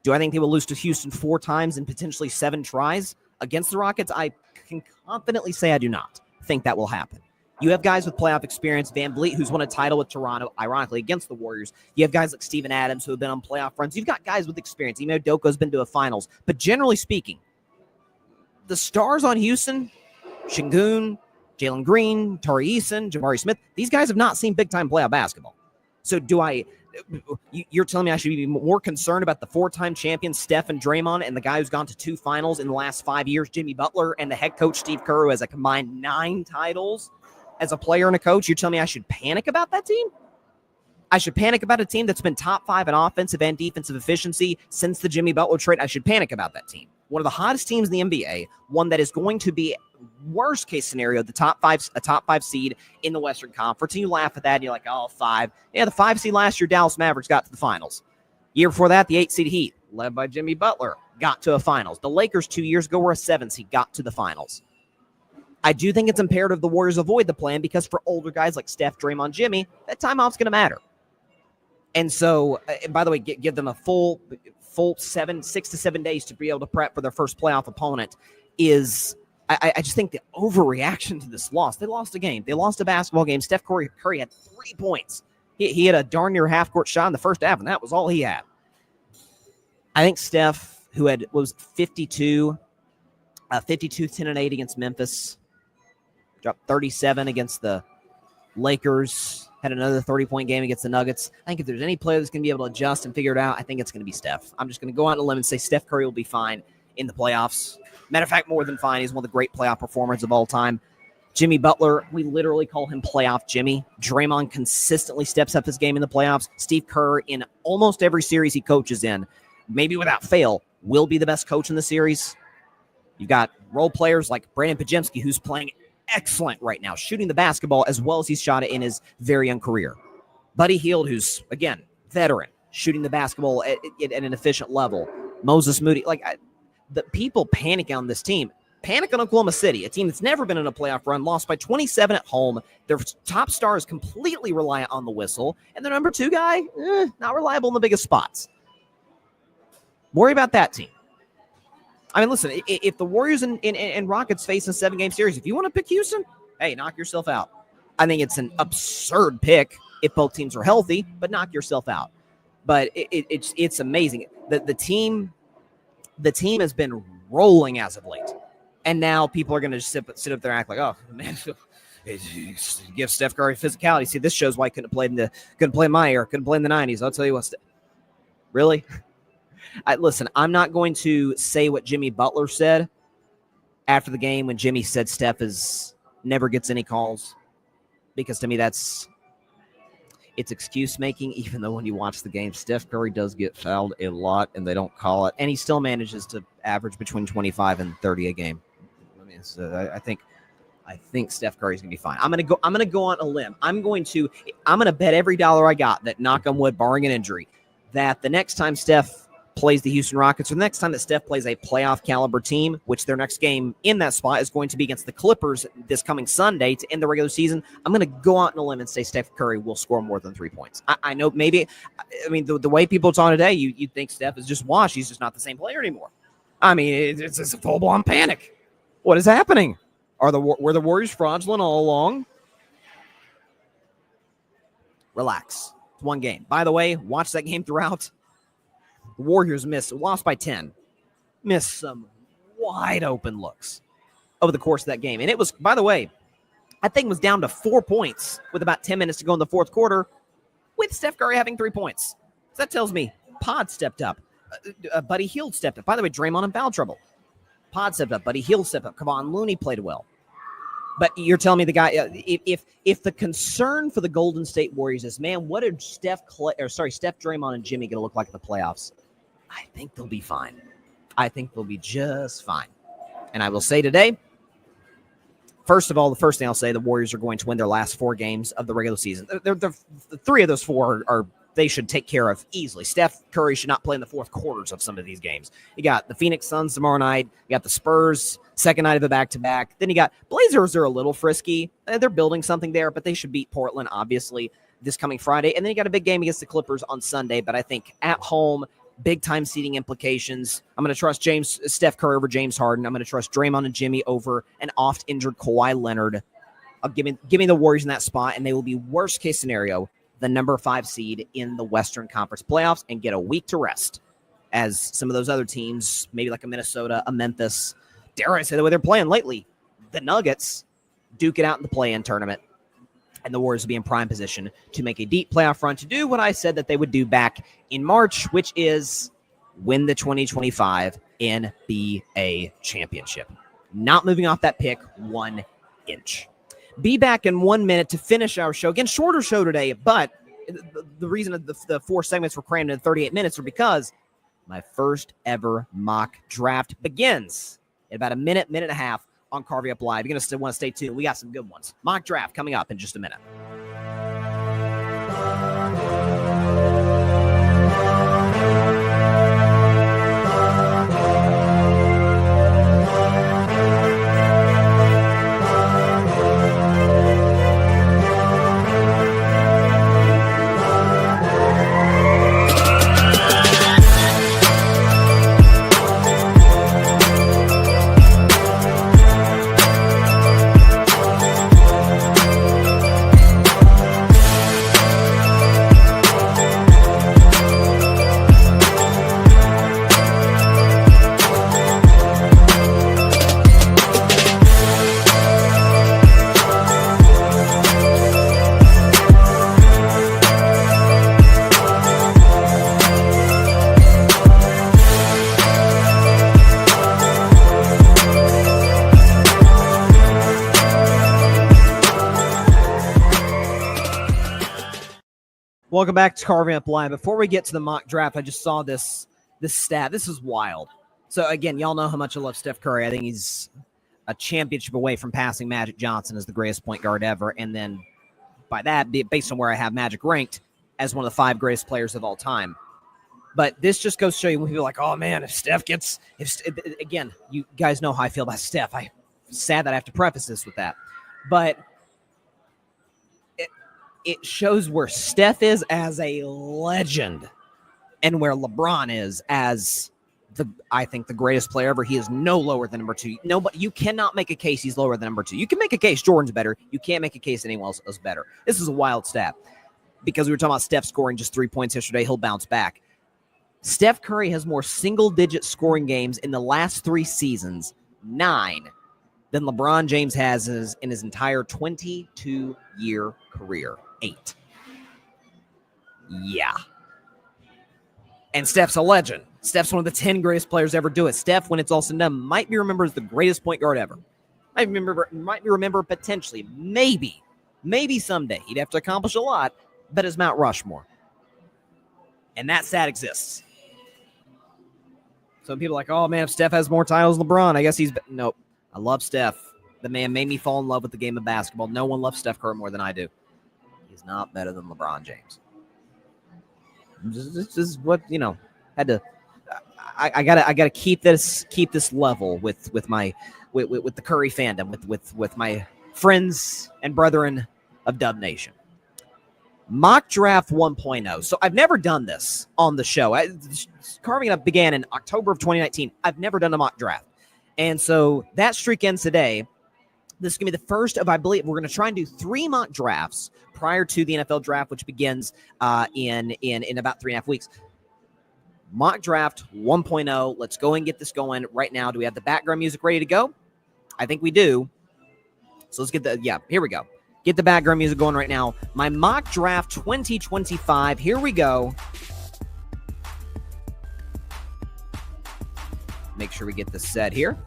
Do I think they will lose to Houston 4 times in potentially 7 tries against the Rockets? I can confidently say I do not think that will happen. You have guys with playoff experience, Van Vliet, who's won a title with Toronto, ironically, against the Warriors. You have guys like Steven Adams, who have been on playoff runs. You've got guys with experience. Ime Udoka's been to a finals. But generally speaking, the stars on Houston, Şengün, Jalen Green, Tari Eason, Jabari Smith, these guys have not seen big-time playoff basketball. So you're telling me I should be more concerned about the 4-time champions, Steph and Draymond, and the guy who's gone to 2 finals in the last 5 years, Jimmy Butler, and the head coach, Steve Kerr, who has a combined 9 titles as a player and a coach? You're telling me I should panic about that team? I should panic about a team that's been top 5 in offensive and defensive efficiency since the Jimmy Butler trade? I should panic about that team. One of the hottest teams in the NBA, one that is going to be, worst case scenario, a top 5 seed in the Western Conference. And you laugh at that and you're like, oh, 5. Yeah, the 5 seed last year, Dallas Mavericks got to the finals. Year before that, the 8 seed Heat, led by Jimmy Butler, got to a finals. The Lakers 2 years ago were a 7 seed, got to the finals. I do think it's imperative the Warriors avoid the plan because for older guys like Steph, Draymond, Jimmy, that timeout's going to matter. And so, and by the way, give them a full 6 to 7 days to be able to prep for their first playoff opponent is, I just think the overreaction to this loss. They lost a game. They lost a basketball game. Steph Curry had 3 points. He had a darn near half-court shot in the first half, and that was all he had. I think Steph, who was 52, 10 and 8 against Memphis, dropped 37 against the Lakers, had another 30-point game against the Nuggets. I think if there's any player that's going to be able to adjust and figure it out, I think it's going to be Steph. I'm just going to go out on a limb and say Steph Curry will be fine in the playoffs. Matter of fact, more than fine. He's one of the great playoff performers of all time. Jimmy Butler, we literally call him Playoff Jimmy. Draymond consistently steps up his game in the playoffs. Steve Kerr, in almost every series he coaches in, maybe without fail, will be the best coach in the series. You've got role players like Brandon Podziemski, who's playing excellent right now, shooting the basketball as well as he's shot it in his very young career. Buddy Hield, who's, again, veteran, shooting the basketball at an efficient level. Moses Moody. The people panicking on this team. Panic on Oklahoma City, a team that's never been in a playoff run, lost by 27 at home. Their top star is completely reliant on the whistle. And their number 2 guy, not reliable in the biggest spots. Worry about that team. I mean, listen, if the Warriors and Rockets face a 7-game series, if you want to pick Houston, hey, knock yourself out. I think it's an absurd pick if both teams are healthy, but knock yourself out. But it's amazing. The team has been rolling as of late. And now people are going to sit up there and act like, oh, man, give Steph Curry physicality. See, this shows why he couldn't play in my era, couldn't play in the 90s. I'll tell you what, really? Listen, I'm not going to say what Jimmy Butler said after the game when Jimmy said Steph never gets any calls, because to me it's excuse making. Even though when you watch the game, Steph Curry does get fouled a lot and they don't call it, and he still manages to average between 25 and 30 a game. I mean, I think Steph Curry's gonna be fine. I'm gonna go on a limb. I'm gonna bet every dollar I got that, knock on wood, barring an injury, that the next time Steph plays the Houston Rockets, or the next time that Steph plays a playoff caliber team, which their next game in that spot is going to be against the Clippers this coming Sunday to end the regular season, I'm going to go out on a limb and say Steph Curry will score more than 3 points. I know maybe, I mean, the way people are talking today, you'd think Steph is just washed. He's just not the same player anymore. I mean, it's a full-blown panic. What is happening? Were the Warriors fraudulent all along? Relax. It's one game. By the way, watch that game throughout. The Warriors lost by 10, missed some wide open looks over the course of that game. And it was, by the way, I think it was down to 4 points with about 10 minutes to go in the fourth quarter, with Steph Curry having 3 points. So that tells me Pod stepped up. Buddy Hield stepped up. By the way, Draymond in foul trouble. Pod stepped up. Buddy Hield stepped up. Kevon Looney played well. But you're telling me the guy, if the concern for the Golden State Warriors is, man, what are Steph, Draymond, and Jimmy going to look like in the playoffs? I think they'll be fine. I think they'll be just fine. And I will say today, first of all, the first thing I'll say, the Warriors are going to win their last 4 games of the regular season. The 3 of those 4 are they should take care of easily. Steph Curry should not play in the fourth quarters of some of these games. You got the Phoenix Suns tomorrow night. You got the Spurs, second night of the back-to-back. Then you got Blazers are a little frisky. They're building something there, but they should beat Portland, obviously, this coming Friday. And then you got a big game against the Clippers on Sunday. But I think at home, big-time seeding implications. I'm going to trust Steph Curry over James Harden. I'm going to trust Draymond and Jimmy over an oft-injured Kawhi Leonard. I'll give me the Warriors in that spot, and they will be, worst-case scenario, the number 5 seed in the Western Conference playoffs and get a week to rest, as some of those other teams, maybe like a Minnesota, a Memphis, dare I say the way they're playing lately, the Nuggets, duke it out in the play-in tournament, and the Warriors will be in prime position to make a deep playoff run to do what I said that they would do back in March, which is win the 2025 NBA championship. Not moving off that pick 1 inch. Be back in 1 minute to finish our show. Again, shorter show today, but the reason the 4 segments were crammed in 38 minutes are because my first ever mock draft begins in about a minute and a half on Carving Up Live. You're going to want to stay tuned. We got some good ones. Mock draft coming up in just a minute. Welcome back to Carving Up Live. Before we get to the mock draft, I just saw this stat. This is wild. So, again, y'all know how much I love Steph Curry. I think he's a championship away from passing Magic Johnson as the greatest point guard ever. And then by that, based on where I have Magic ranked, as one of the 5 greatest players of all time. But this just goes to show you when people are like, oh, man, again, you guys know how I feel about Steph. I'm sad that I have to preface this with that. But it shows where Steph is as a legend and where LeBron is as I think the greatest player ever. He is no lower than number 2. Nobody, you cannot make a case he's lower than number 2. You can make a case Jordan's better. You can't make a case anyone else is better. This is a wild stat because we were talking about Steph scoring just 3 points yesterday. He'll bounce back. Steph Curry has more single-digit scoring games in the last 3 seasons 9 than LeBron James has in his entire 22-year career. 8. Yeah. And Steph's a legend. Steph's one of the 10 greatest players ever do it. Steph, when it's all said and done, might be remembered as the greatest point guard ever. Might be remembered potentially, maybe someday. He'd have to accomplish a lot, but as Mount Rushmore. And that stat exists. Some people are like, oh man, if Steph has more titles than LeBron, I guess he's... Nope. I love Steph. The man made me fall in love with the game of basketball. No one loves Steph Curry more than I do. He's not better than LeBron James. This is what, had to... I gotta keep this level with the Curry fandom, with my friends and brethren of Dub Nation. Mock Draft 1.0. So I've never done this on the show. Carving It Up began in October of 2019. I've never done a mock draft. And so that streak ends today. This is going to be the first of, I believe, we're going to try and do 3 mock drafts prior to the NFL draft, which begins in about 3.5 weeks. Mock Draft 1.0. Let's go and get this going right now. Do we have the background music ready to go? I think we do. So let's get here we go. Get the background music going right now. My Mock Draft 2025. Here we go. Make sure we get this set here.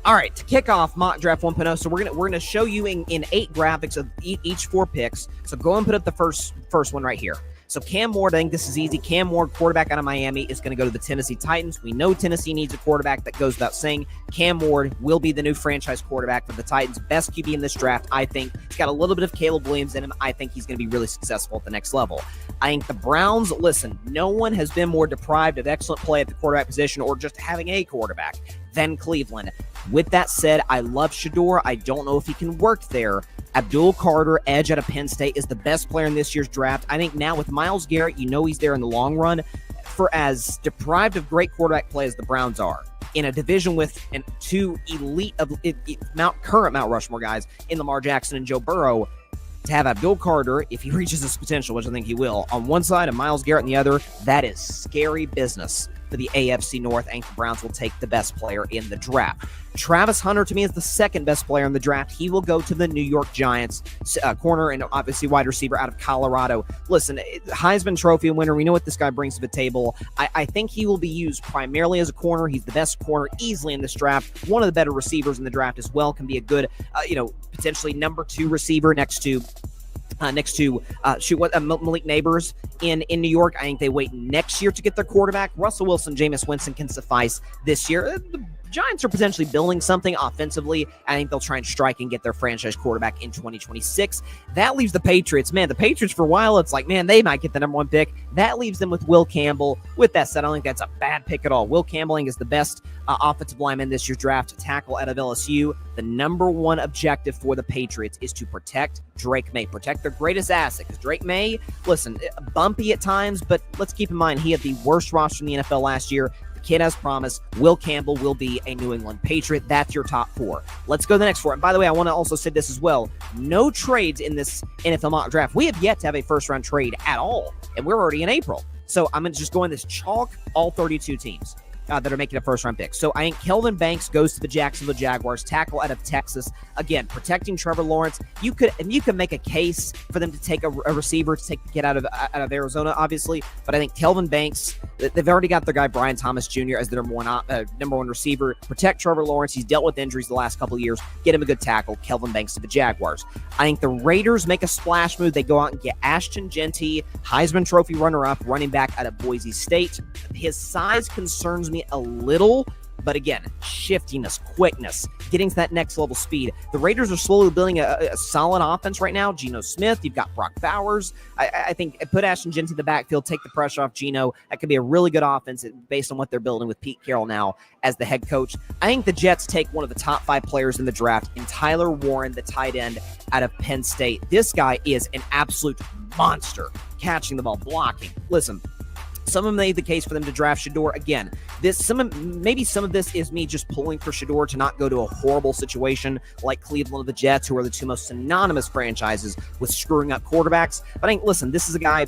All right, to kick off Mock Draft 1.0, so we're gonna show you in 8 graphics of each 4 picks. So go and put up the first one right here. So Cam Ward, I think this is easy. Cam Ward, quarterback out of Miami, is going to go to the Tennessee Titans. We know Tennessee needs a quarterback. That goes without saying. Cam Ward will be the new franchise quarterback for the Titans. Best QB in this draft, I think. He's got a little bit of Caleb Williams in him. I think he's going to be really successful at the next level. I think the Browns, listen, no one has been more deprived of excellent play at the quarterback position or just having a quarterback than Cleveland. With that said, I love Shedeur. I don't know if he can work there. Abdul Carter, edge out of Penn State, is the best player in this year's draft. I think now with Myles Garrett, he's there in the long run. For as deprived of great quarterback play as the Browns are, in a division with 2 elite of current Mount Rushmore guys in Lamar Jackson and Joe Burrow, to have Abdul Carter, if he reaches his potential, which I think he will, on one side and Myles Garrett on the other, that is scary business for the AFC North. I think the Browns will take the best player in the draft. Travis Hunter, to me, is the second best player in the draft. He will go to the New York Giants, corner and obviously wide receiver out of Colorado. Listen, Heisman Trophy winner. We know what this guy brings to the table. I think he will be used primarily as a corner. He's the best corner easily in this draft. One of the better receivers in the draft as well. Can be a good, potentially number 2 receiver next to Malik Neighbors in New York. I think they wait next year to get their quarterback. Russell Wilson, Jameis Winston can suffice this year. The Giants are potentially building something offensively. I think they'll try and strike and get their franchise quarterback in 2026. That leaves the Patriots. Man, the Patriots for a while, it's like, man, they might get the number 1 pick. That leaves them with Will Campbell. With that said, I don't think that's a bad pick at all. Will Campbell is the best offensive lineman this year's draft, tackle out of LSU. The number 1 objective for the Patriots is to protect Drake May, protect their greatest asset. Because Drake May, listen, bumpy at times, but let's keep in mind he had the worst roster in the NFL last year. The kid has promise. Will Campbell will be a New England Patriot. That's your top 4. Let's go to the next 4. And by the way, I want to also say this as well. No trades in this NFL mock draft. We have yet to have a first-round trade at all, and we're already in April. So I'm going to just go in this chalk all 32 teams that are making a first-round pick. So I think Kelvin Banks goes to the Jacksonville Jaguars, tackle out of Texas. Again, protecting Trevor Lawrence. You could make a case for them to take a receiver to take the kid out of Arizona, obviously. But I think Kelvin Banks, they've already got their guy Brian Thomas Jr. as their number one receiver. Protect Trevor Lawrence. He's dealt with injuries the last couple of years. Get him a good tackle. Kelvin Banks to the Jaguars. I think the Raiders make a splash move. They go out and get Ashton Genty, Heisman Trophy runner-up, running back out of Boise State. His size concerns me a little, but again, shiftiness, quickness, getting to that next level speed. The Raiders are slowly building a solid offense right now. Geno Smith, you've got Brock Bowers. I think put Ashton Genty in the backfield, take the pressure off Geno. That could be a really good offense based on what they're building with Pete Carroll now as the head coach. I think the Jets take one of the top 5 players in the draft in Tyler Warren, the tight end out of Penn State. This guy is an absolute monster, catching the ball, blocking. Listen, some of them made the case for them to draft Shedeur. Again, maybe some of this is me just pulling for Shedeur to not go to a horrible situation like Cleveland or the Jets, who are the 2 most synonymous franchises with screwing up quarterbacks. But I think, listen, this is a guy,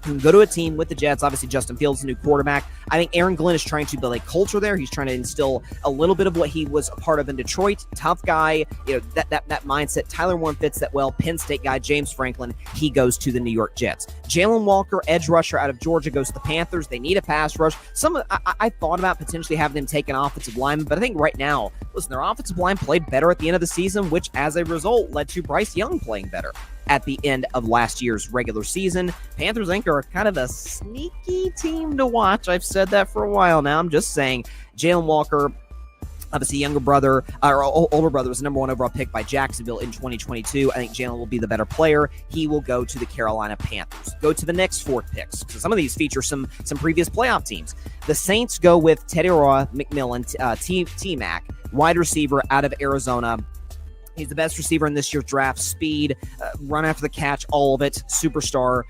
who can go to a team with the Jets. Obviously, Justin Fields, a new quarterback. I think Aaron Glenn is trying to build a culture there. He's trying to instill a little bit of what he was a part of in Detroit. Tough guy, that mindset. Tyler Warren fits that well. Penn State guy, James Franklin, he goes to the New York Jets. Jalen Walker, edge rusher out of Georgia, goes to the Panthers. They need a pass rush. I thought about potentially having them take an offensive lineman, but I think right now, listen, their offensive line played better at the end of the season, which as a result led to Bryce Young playing better at the end of last year's regular season. Panthers, I think, are kind of a sneaky team to watch. I've said that for a while now. I'm just saying, Jalen Walker, obviously older brother, was the number 1 overall pick by Jacksonville in 2022. I think Jalen will be the better player. He will go to the Carolina Panthers. Go to the next 4 picks. So some of these feature some previous playoff teams. The Saints go with Teddy Roy McMillan, T-Mac, wide receiver out of Arizona. He's the best receiver in this year's draft. Speed, run after the catch, all of it. Superstar.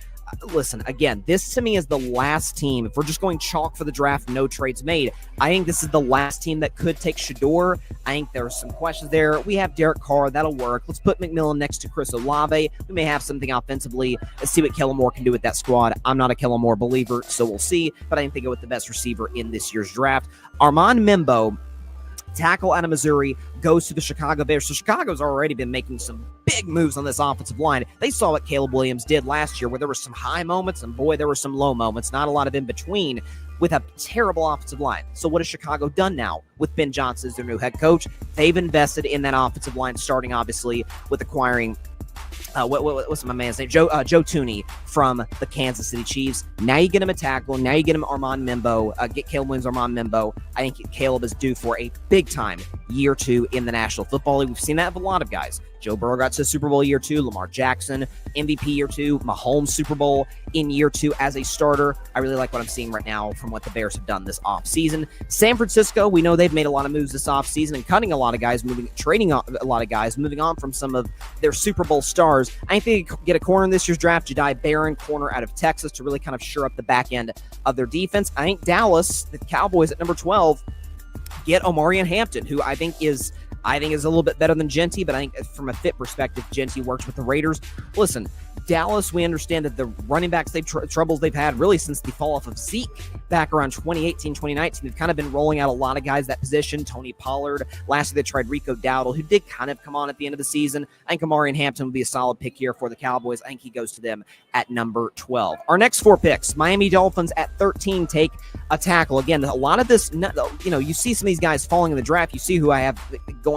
Listen, again, this to me is the last team. If we're just going chalk for the draft, no trades made, I think this is the last team that could take Shedeur. I think there are some questions there. We have Derek Carr. That'll work. Let's put McMillan next to Chris Olave. We may have something offensively. Let's see what Kellen Moore can do with that squad. I'm not a Kellen Moore believer, so we'll see. But I think they go with the best receiver in this year's draft. Armand Membo, tackle out of Missouri, goes to the Chicago Bears. So Chicago's already been making some big moves on this offensive line. They saw what Caleb Williams did last year, where there were some high moments and boy, there were some low moments, not a lot of in between, with a terrible offensive line. So what has Chicago done now with Ben Johnson as their new head coach? They've invested in that offensive line, starting obviously with acquiring what's my man's name? Joe Thuney from the Kansas City Chiefs. Now you get him a tackle. Now you get him Armand Membo. Get Caleb Williams, Armand Membo. I think Caleb is due for a big-time year 2 in the National Football League. We've seen that with a lot of guys. Joe Burrow got to the Super Bowl year 2. Lamar Jackson, MVP year 2. Mahomes Super Bowl in year 2 as a starter. I really like what I'm seeing right now from what the Bears have done this offseason. San Francisco, we know they've made a lot of moves this offseason and cutting a lot of guys, trading a lot of guys, moving on from some of their Super Bowl stars. I think they get a corner in this year's draft, Jedi Barron, corner out of Texas, to really kind of shore up the back end of their defense. I think Dallas, the Cowboys at number 12, get Omarion Hampton, who I think is a little bit better than Genty, but I think from a fit perspective, Genty works with the Raiders. Listen, Dallas, we understand that the running backs troubles they've had really since the fall off of Zeke back around 2018, 2019. They've kind of been rolling out a lot of guys that position. Tony Pollard. Last year they tried Rico Dowdle, who did kind of come on at the end of the season. I think Omarion Hampton would be a solid pick here for the Cowboys. I think he goes to them at number 12. Our next 4 picks, Miami Dolphins at 13 take a tackle. Again, a lot of this, you see some of these guys falling in the draft. You see who I have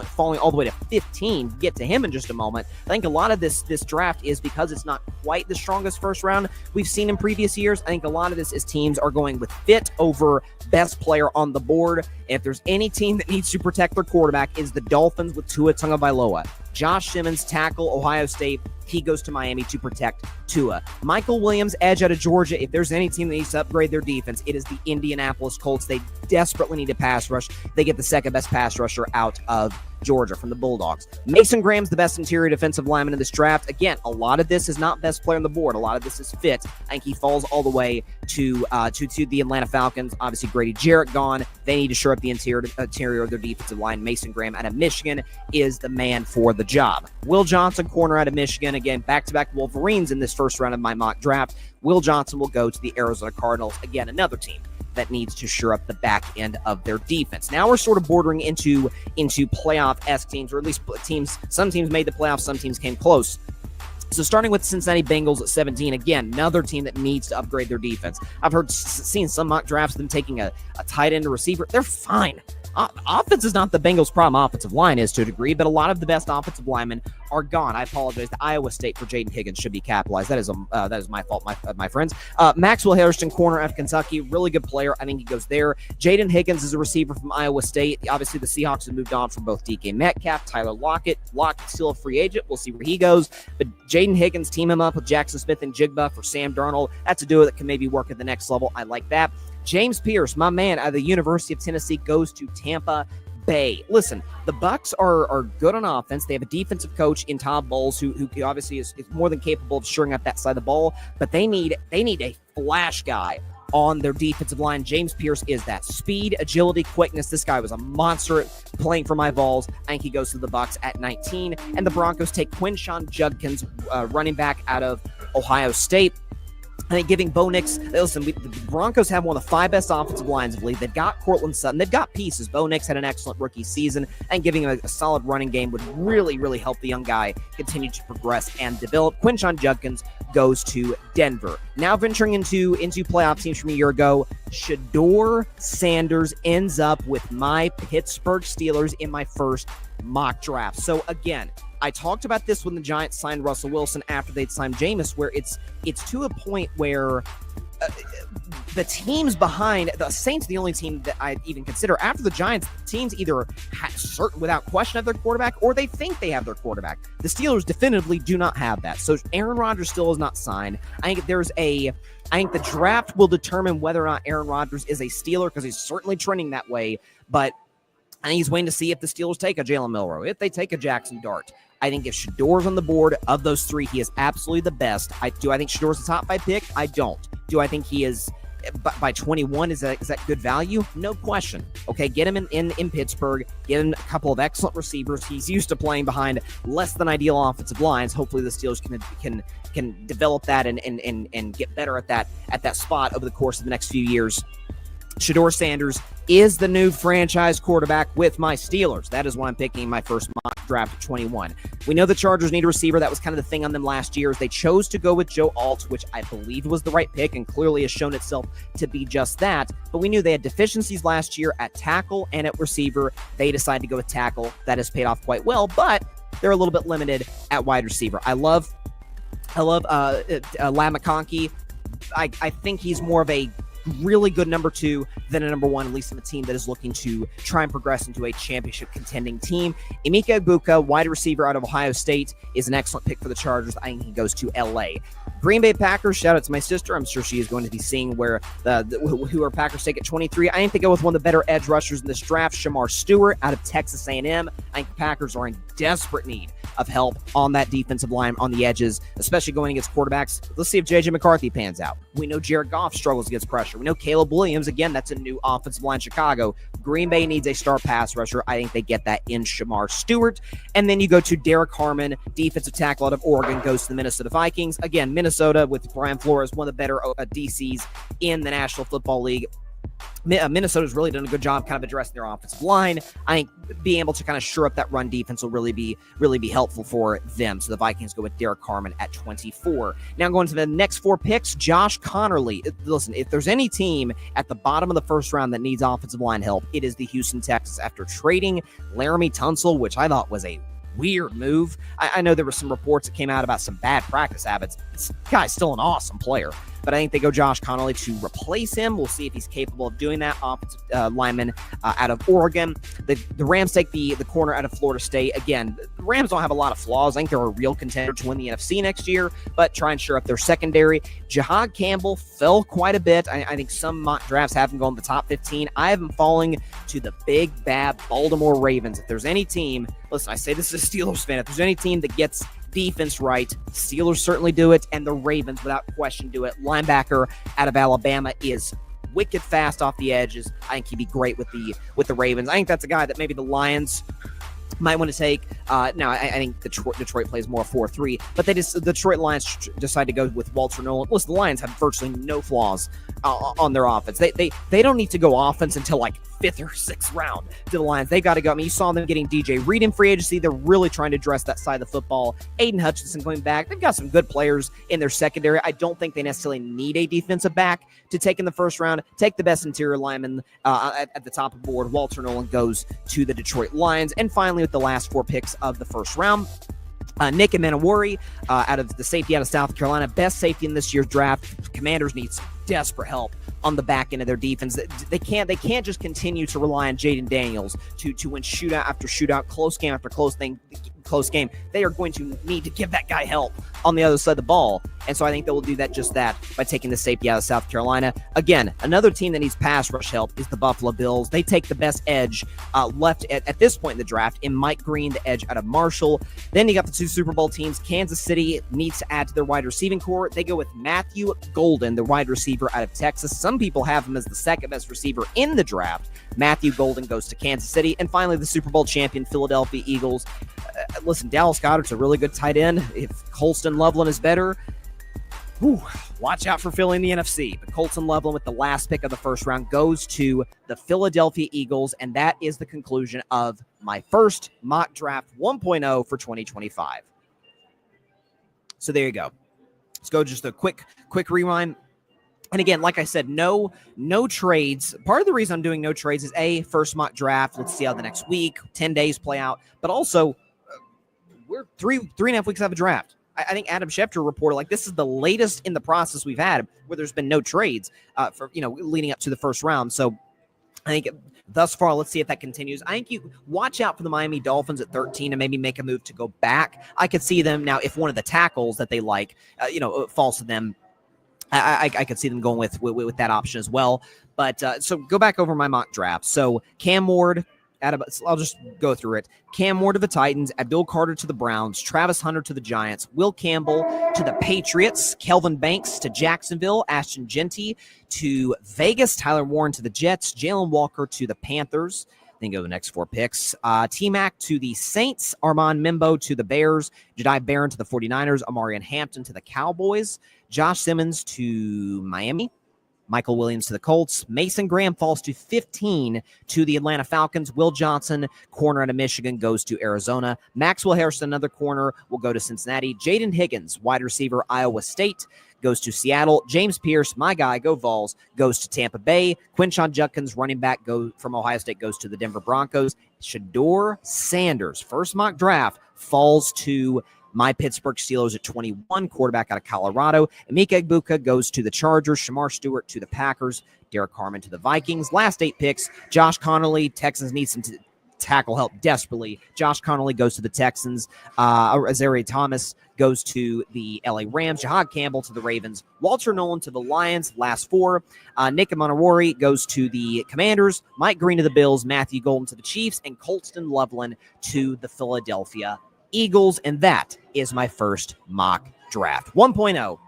falling all the way to 15. Get to him in just a moment. I think a lot of this draft is because it's not quite the strongest first round we've seen in previous years. I think a lot of this is teams are going with fit over best player on the board. And if there's any team that needs to protect their quarterback, is the Dolphins with Tua Tagovailoa. Josh Simmons, tackle, Ohio State. He goes to Miami to protect Tua. Michael Williams, edge out of Georgia. If there's any team that needs to upgrade their defense, it is the Indianapolis Colts. They desperately need a pass rush. They get the second best pass rusher out of Georgia from the Bulldogs. Mason Graham's the best interior defensive lineman in this draft. Again, a lot of this is not best player on the board. A lot of this is fit. I think he falls all the way to the Atlanta Falcons. Obviously, Grady Jarrett gone. They need to shore up the interior of their defensive line. Mason Graham out of Michigan is the man for the job. Will Johnson, corner out of Michigan. Again, back-to-back Wolverines in this first round of my mock draft. Will Johnson will go to the Arizona Cardinals. Again, another team that needs to shore up the back end of their defense. Now we're sort of bordering into playoff-esque teams, or at least teams. Some teams made the playoffs, some teams came close. So starting with Cincinnati Bengals at 17, again, another team that needs to upgrade their defense. I've seen some mock drafts, them taking a tight end or receiver. They're fine. Offense is not the Bengals' problem. Offensive line is to a degree, but a lot of the best offensive linemen are gone. I apologize to Iowa State for Jaden Higgins should be capitalized. That is my fault, my friends. Maxwell Hairston, corner out of Kentucky, really good player. I think he goes there. Jaden Higgins is a receiver from Iowa State. Obviously, the Seahawks have moved on from both DK Metcalf, Tyler Lockett. Lockett's still a free agent. We'll see where he goes. But Jaden Higgins, team him up with Jackson Smith and Jigba for Sam Darnold. That's a duo that can maybe work at the next level. I like that. James Pierce, my man out of the University of Tennessee, goes to Tampa Bay. Listen, the Bucs are good on offense. They have a defensive coach in Todd Bowles who obviously is more than capable of shoring up that side of the ball, but they need a flash guy on their defensive line. James Pierce is that. Speed, agility, quickness. This guy was a monster playing for my Vols. I think he goes to the Bucs at 19. And the Broncos take Quinshawn Judkins, running back out of Ohio State. I think giving Bo Nix, listen, the Broncos have one of the 5 best offensive lines of the league. They've got Cortland Sutton. They've got pieces. Bo Nix had an excellent rookie season, and giving him a solid running game would really, really help the young guy continue to progress and develop. Quinshon Judkins goes to Denver. Now venturing into playoff teams from a year ago, Shedeur Sanders ends up with my Pittsburgh Steelers in my first mock draft. So again, I talked about this when the Giants signed Russell Wilson after they'd signed Jameis, where it's to a point where the teams behind the Saints, the only team that I even consider after the Giants, teams either certain without question have their quarterback or they think they have their quarterback. The Steelers definitively do not have that. So Aaron Rodgers still is not signed. I think the draft will determine whether or not Aaron Rodgers is a Steeler, because he's certainly trending that way. But I think he's waiting to see if the Steelers take a Jalen Milroe, if they take a Jackson Dart. I think if Shedeur's on the board, of those 3, he is absolutely the best. Do I think Shedeur's a top 5 pick? I don't. Do I think he is by 21? Is that good value? No question. Okay, get him in Pittsburgh. Get him a couple of excellent receivers. He's used to playing behind less than ideal offensive lines. Hopefully the Steelers can develop that and get better at that spot over the course of the next few years. Shedeur Sanders is the new franchise quarterback with my Steelers. That is why I'm picking my first mock draft at 21. We know the Chargers need a receiver. That was kind of the thing on them last year. They chose to go with Joe Alt, which I believe was the right pick and clearly has shown itself to be just that. But we knew they had deficiencies last year at tackle and at receiver. They decided to go with tackle. That has paid off quite well, but they're a little bit limited at wide receiver. I love Ladd McConkey. I think he's more of a really good number 2 than a number 1, at least on a team that is looking to try and progress into a championship contending team. Emeka Egbuka, wide receiver out of Ohio State, is an excellent pick for the Chargers. I think he goes to LA. Green Bay Packers, shout out to my sister. I'm sure she is going to be seeing where who our Packers take at 23. I think they go with one of the better edge rushers in this draft, Shamar Stewart out of Texas A&M. I think the Packers are in desperate need of help on that defensive line on the edges, especially going against quarterbacks. Let's see if J.J. McCarthy pans out. We know Jared Goff struggles against pressure. We know Caleb Williams, again, that's a new offensive line in Chicago. Green Bay needs a star pass rusher. I think they get that in Shamar Stewart. And then you go to Derek Harmon, defensive tackle out of Oregon, goes to the Minnesota Vikings. Again, Minnesota with Brian Flores, one of the better DCs in the National Football League. Minnesota's really done a good job kind of addressing their offensive line. I think being able to kind of shore up that run defense will really be helpful for them. So the Vikings go with Derek Harmon at 24. Now going to the next 4 picks, Josh Connerly. Listen, if there's any team at the bottom of the first round that needs offensive line help, it is the Houston Texans. After trading Laramie Tunsil, which I thought was a weird move. I know there were some reports that came out about some bad practice habits. This guy's still an awesome player, but I think they go Josh Connerly to replace him. We'll see if he's capable of doing that. Offensive lineman out of Oregon. The Rams take the corner out of Florida State. Again, the Rams don't have a lot of flaws. I think they're a real contender to win the NFC next year, but try and shore up their secondary. Jahad Campbell fell quite a bit. I think some mock drafts have him going to the top 15. I have him falling to the big, bad Baltimore Ravens. If there's any team, listen, I say this as a Steelers fan, if there's any team that gets defense right, Steelers certainly do it, and the Ravens, without question, do it. Linebacker out of Alabama is wicked fast off the edges. I think he'd be great with the Ravens. I think that's a guy that maybe the Lions might want to take. Now, I think Detroit plays more 4-3, but the Detroit Lions decide to go with Walter Nolan. Listen, the Lions have virtually no flaws on their offense. They don't need to go offense until like 5th or 6th round to the Lions. They got to go. I mean, you saw them getting DJ Reed in free agency. They're really trying to address that side of the football. Aiden Hutchinson going back. They've got some good players in their secondary. I don't think they necessarily need a defensive back to take in the first round. Take the best interior lineman at the top of the board. Walter Nolan goes to the Detroit Lions. And finally, with the last 4 picks of the first round, Nick Emmanwori out of the safety out of South Carolina, best safety in this year's draft. Commanders need some desperate help on the back end of their defense. They can't just continue to rely on Jaden Daniels to win shootout after shootout, close game after close game. They are going to need to give that guy help on the other side of the ball. And so I think they will do just that by taking the safety out of South Carolina. Again, another team that needs pass rush help is the Buffalo Bills. They take the best edge left at this point in the draft in Mike Green, the edge out of Marshall. Then you got the 2 Super Bowl teams. Kansas City needs to add to their wide receiving core. They go with Matthew Golden, the wide receiver out of Texas. Some people have him as the second best receiver in the draft. Matthew Golden goes to Kansas City. And finally, the Super Bowl champion Philadelphia Eagles. Listen, Dallas Goedert's a really good tight end. If Colston Loveland is better, Watch out for Philly in the NFC. But Colton Loveland with the last pick of the first round goes to the Philadelphia Eagles, and that is the conclusion of my first mock draft 1.0 for 2025. So there you go. Let's go just a quick rewind. And again, like I said, no trades. Part of the reason I'm doing no trades is first mock draft. Let's see how the next week, 10 days play out. But also, we're three and a half weeks out of a draft. I think Adam Schefter reported like this is the latest in the process we've had where there's been no trades for leading up to the first round. So I think thus far, let's see if that continues. I think you watch out for the Miami Dolphins at 13 and maybe make a move to go back. I could see them now if one of the tackles that they like, falls to them. I could see them going with that option as well. But so go back over my mock draft. So Cam Ward. I'll just go through it. Cam Ward to the Titans, Abdul Carter to the Browns, Travis Hunter to the Giants, Will Campbell to the Patriots, Kelvin Banks to Jacksonville, Ashton Genty to Vegas, Tyler Warren to the Jets, Jalen Walker to the Panthers. Then go to the next four picks. T-Mac to the Saints, Armand Mimbo to the Bears, Jedi Barron to the 49ers, Amarian Hampton to the Cowboys, Josh Simmons to Miami, Michael Williams to the Colts. Mason Graham falls to 15 to the Atlanta Falcons. Will Johnson, corner out of Michigan, goes to Arizona. Maxwell Harrison, another corner, will go to Cincinnati. Jaden Higgins, wide receiver, Iowa State, goes to Seattle. James Pierce, my guy, go Vols, goes to Tampa Bay. Quinshon Judkins, running back from Ohio State, goes to the Denver Broncos. Shedeur Sanders, first mock draft, falls to my Pittsburgh Steelers at 21, quarterback out of Colorado. Emeka Egbuka goes to the Chargers. Shamar Stewart to the Packers. Derek Harmon to the Vikings. Last 8 picks, Josh Connolly. Texans need some tackle help desperately. Josh Connolly goes to the Texans. Azari Thomas goes to the LA Rams. Jahad Campbell to the Ravens. Walter Nolan to the Lions. Last 4. Nick Monowari goes to the Commanders. Mike Green to the Bills. Matthew Golden to the Chiefs. And Colston Loveland to the Philadelphia Eagles, and that is my first mock draft 1.0.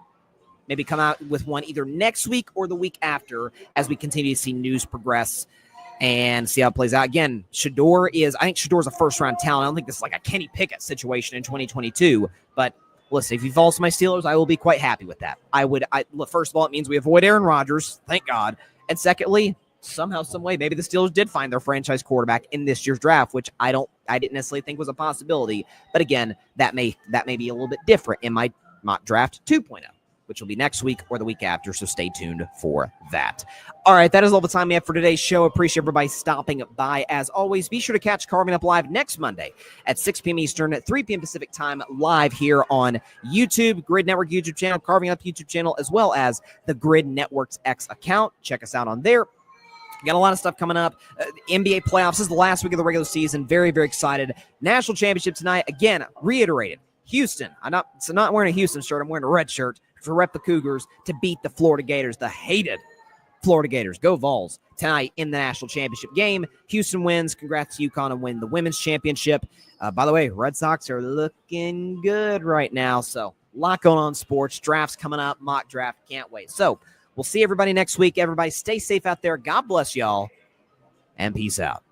Maybe come out with one either next week or the week after as we continue to see news progress and see how it plays out. Again, I think Shedeur is a first-round talent. I don't think this is like a Kenny Pickett situation in 2022, but listen, if he falls to my Steelers, I will be quite happy with that. Look, first of all, it means we avoid Aaron Rodgers, thank God, and secondly, somehow, some way, maybe the Steelers did find their franchise quarterback in this year's draft, which I didn't necessarily think was a possibility. But again, that may be a little bit different in my mock draft 2.0, which will be next week or the week after. So stay tuned for that. All right, that is all the time we have for today's show. Appreciate everybody stopping by. As always, be sure to catch Carving Up Live next Monday at 6 p.m. Eastern, at 3 p.m. Pacific time, live here on YouTube, Grid Network YouTube channel, Carving Up YouTube channel, as well as the Grid Network's X account. Check us out on there. Got a lot of stuff coming up. NBA playoffs. This is the last week of the regular season. Very, very excited. National championship tonight. Again, reiterated. Houston. I'm not wearing a Houston shirt. I'm wearing a red shirt to rep the Cougars to beat the Florida Gators, the hated Florida Gators. Go Vols tonight in the national championship game. Houston wins. Congrats to UConn and win the women's championship. By the way, Red Sox are looking good right now. So a lot going on in sports. Drafts coming up. Mock draft. Can't wait. So we'll see everybody next week. Everybody stay safe out there. God bless y'all. And peace out.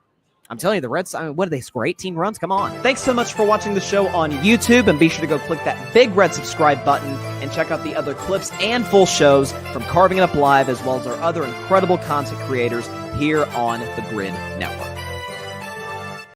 I'm telling you, the Reds, what did they score? 18 runs? Come on. Thanks so much for watching the show on YouTube. And be sure to go click that big red subscribe button and check out the other clips and full shows from Carving It Up Live, as well as our other incredible content creators here on the Grid Network.